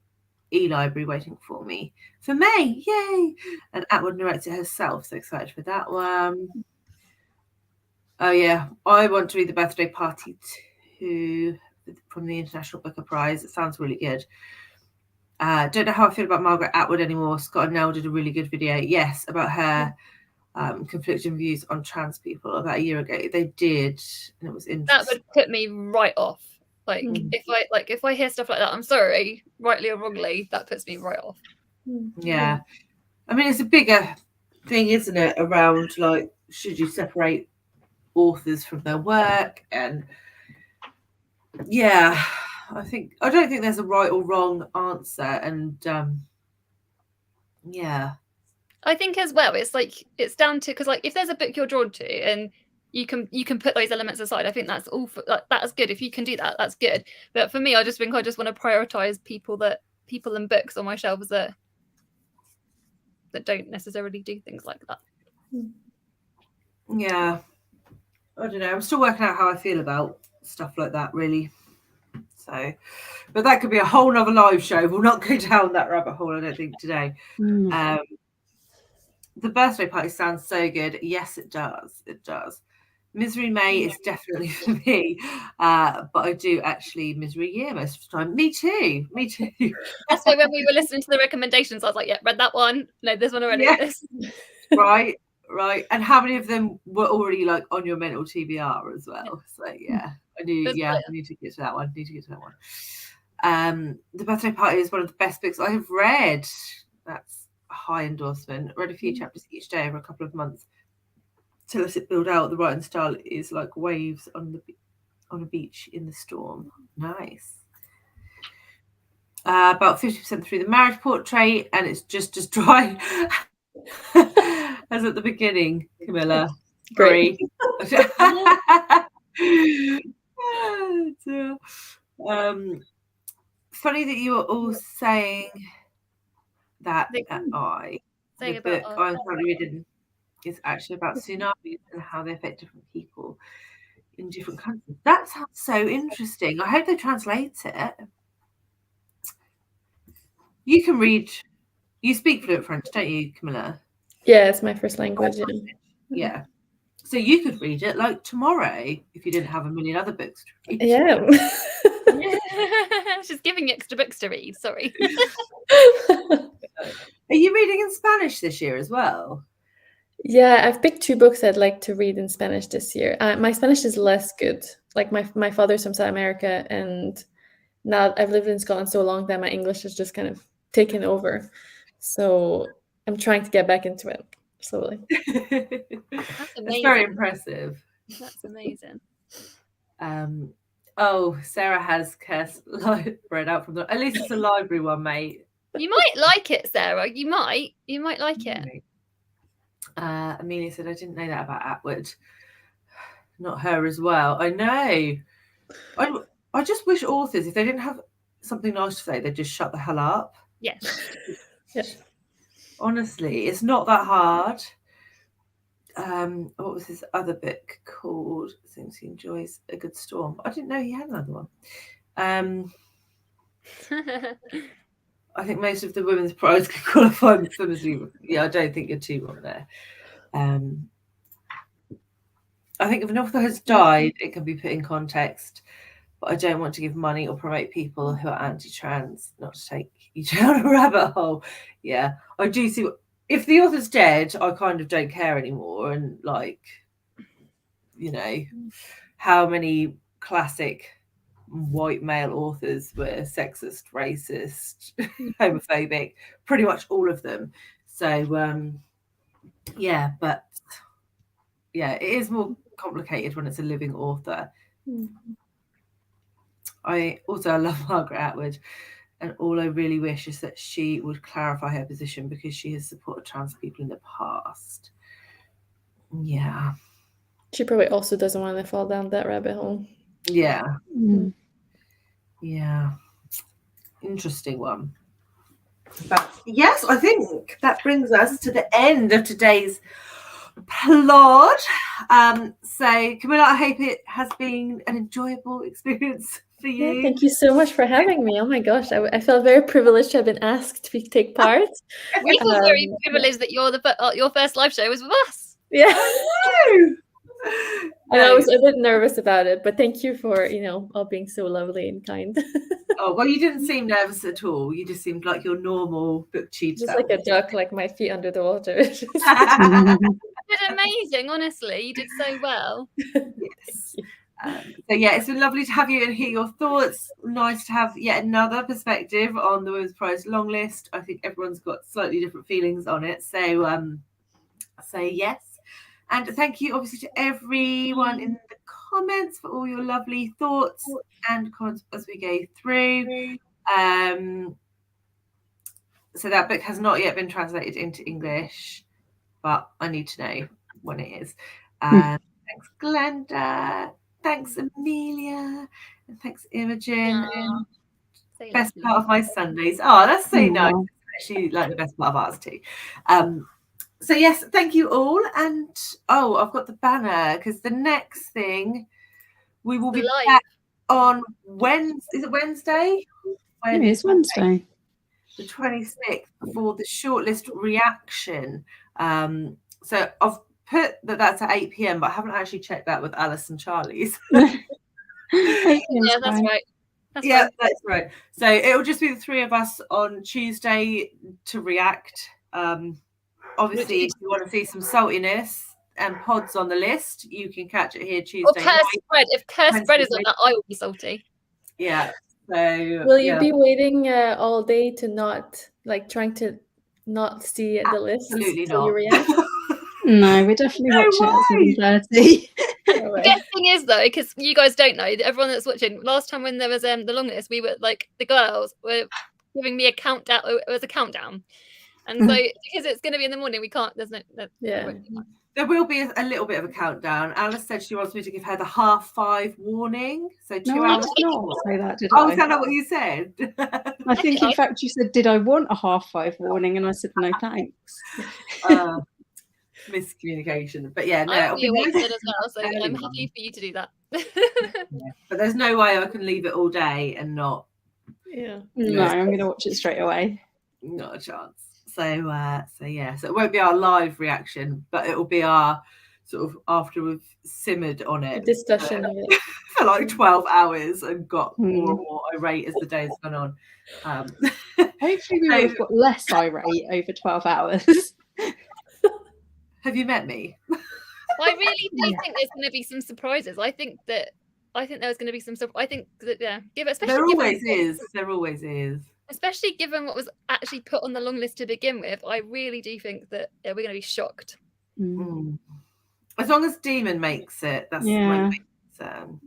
S1: e-library waiting for me for May. Yay! And Atwood narrates it herself, so excited for that one. Oh yeah, I want to read The Birthday Party 2 from the International Booker Prize. It sounds really good. Don't know how I feel about Margaret Atwood anymore. Scott and Nell did a really good video, yes, about her conflicting views on trans people about a year ago. They did, and it was interesting.
S4: That would put me right off. Like if I hear stuff like that, I'm sorry, rightly or wrongly, that puts me right off.
S1: Yeah. I mean, it's a bigger thing, isn't it, around like, should you separate authors from their work? And yeah, I don't think there's a right or wrong answer. And yeah,
S4: I think as well, it's like it's down to, because like if there's a book you're drawn to and you can put those elements aside, I think that's all that's good. If you can do that, that's good. But for me, I just think I just want to prioritize people and books on my shelves that don't necessarily do things like that.
S1: Yeah, I don't know. I'm still working out how I feel about stuff like that, really. So, but that could be a whole nother live show. We'll not go down that rabbit hole, I don't think, today. The birthday party sounds so good. Yes, it does. It does. Misery May is definitely for me, but I do actually Misery Year most of the time. Me too.
S4: That's why when we were listening to the recommendations, I was like, yeah, read that one. No, this one already.
S1: Yes. Right. And how many of them were already like on your mental TBR as well? So yeah, I knew. Yeah, I need to get to that one. The birthday party is one of the best books I have read. That's a high endorsement. I read a few chapters each day over a couple of months to let it build out. The writing style is like waves on a beach in the storm. Nice. About 50% through the marriage portrait, and it's just as dry as at the beginning, Camilla.
S2: Great.
S1: Funny that you were all saying that the book I'm currently reading is actually about tsunamis and how they affect different people in different countries. That sounds so interesting. I hope they translate it. You can read. You speak fluent French, don't you, Camilla?
S2: Yeah, it's my first language.
S1: Yeah. So you could read it like tomorrow if you didn't have a million other books to read.
S2: Yeah.
S4: She's giving extra books to read. Sorry.
S1: Are you reading in Spanish this year as well?
S2: Yeah, I've picked 2 books I'd like to read in Spanish this year. My Spanish is less good. Like my father's from South America, and now I've lived in Scotland so long that my English has just kind of taken over. So I'm trying to get back into it slowly.
S4: That's amazing.
S1: It's very impressive.
S4: That's amazing.
S1: Sarah has Curse read out from the. At least it's a library one, mate.
S4: You might like it, Sarah. You might like it.
S1: Amelia said, I didn't know that about Atwood. Not her as well. I know. I just wish authors, if they didn't have something nice to say, they'd just shut the hell up.
S4: Yes.
S1: Honestly, it's not that hard. What was his other book called? Things He Enjoys, A Good Storm. I didn't know he had another one. I think most of the women's prize could qualify for Misery. Yeah, I don't think you're too wrong there. I think if an author has died, it can be put in context, but I don't want to give money or promote people who are anti-trans, not to take you down a rabbit hole. Yeah, I do see. If the author's dead, I kind of don't care anymore. And like, you know, how many classic white male authors were sexist, racist, homophobic, pretty much all of them. So yeah, but yeah, it is more complicated when it's a living author. I love Margaret Atwood, and all I really wish is that she would clarify her position because she has supported trans people in the past. Yeah,
S2: she probably also doesn't want to fall down that rabbit hole.
S1: Yeah. Yeah. Interesting one. But yes, I think that brings us to the end of today's plod. So Camilla, I hope it has been an enjoyable experience for you.
S2: Yeah, thank you so much for having me. Oh my gosh, I felt very privileged to have been asked to take part.
S4: We feel very privileged that your first live show was with us.
S2: Yeah. I was a bit nervous about it, but thank you for, all being so lovely and kind.
S1: Oh, well, you didn't seem nervous at all. You just seemed like your normal booktube
S2: Just like a duck, like my feet under the water.
S4: You did amazing, honestly. You did so well.
S1: Yes. So yeah, it's been lovely to have you and hear your thoughts. Nice to have yet another perspective on the Women's Prize long list. I think everyone's got slightly different feelings on it. So yes. And thank you obviously to everyone in the comments for all your lovely thoughts and comments as we go through. So that book has not yet been translated into English, but I need to know when it is. Thanks, Glenda. Thanks, Amelia. And thanks, Imogen. Best part of my Sundays. Oh, that's so nice. It's actually like the best part of ours too. So yes, thank you all. And I've got the banner because the next thing we will be back on Wednesday. Is it Wednesday?
S3: It's Wednesday.
S1: The 26th for the shortlist reaction. So I've put that's at 8 p.m, but I haven't actually checked that with Alice and Charlie's.
S4: Yeah, that's right.
S1: That's right. So it'll just be the three of us on Tuesday to react. Obviously, if you want to see some saltiness and pods on the list, you can catch it here Tuesday.
S4: Or cursed bread. If cursed bread is on that, I will be salty.
S1: Yeah. So
S2: will you be waiting all day to not trying to not see the list?
S1: Absolutely not.
S3: No, we're definitely watching it at 7:30.
S4: The best thing is though, because you guys don't know, everyone that's watching, last time when there was the long list, we were the girls were giving me a countdown. It was a countdown, and so because it's going to be in the morning, we can't. There's no.
S1: There will be a little bit of a countdown. Alice said she wants me to give her the 5:30 warning. So 2 hours.
S3: I did not say that, did I?
S1: Oh, is that not what you said?
S3: I think, in fact, you said, did I want a 5:30 warning? And I said, no, thanks.
S1: Miscommunication. But yeah, no.
S4: I'll be awake then as well, so I'm happy for you to do that.
S1: But there's no way I can leave it all day and not.
S2: Yeah.
S3: No, I'm going to watch it straight away.
S1: Not a chance. So yeah, so it won't be our live reaction, but it will be our sort of after we've simmered on it,
S2: discussion of it
S1: for like 12 hours and got more and more irate as the day's gone on.
S3: Hopefully we would have got less irate over 12 hours.
S1: Have you met me?
S4: I really do think there's going to be some surprises. I think there's going to be some. I think that
S1: there always is. There always is.
S4: Especially given what was actually put on the long list to begin with, I really do think that we're going to be shocked.
S1: As long as Demon makes it, that's my concern.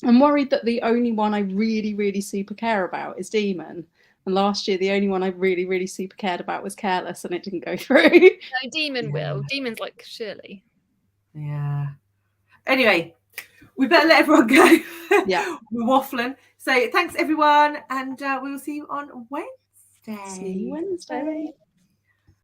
S3: I'm worried that the only one I really, really super care about is Demon. And last year, the only one I really, really super cared about was Careless, and it didn't go through.
S4: No, Demon will. Demon's like Shirley.
S1: Yeah. Anyway, we better let everyone go.
S3: Yeah.
S1: We're waffling. So thanks, everyone. And we will see you on Wednesday.
S3: See you Wednesday.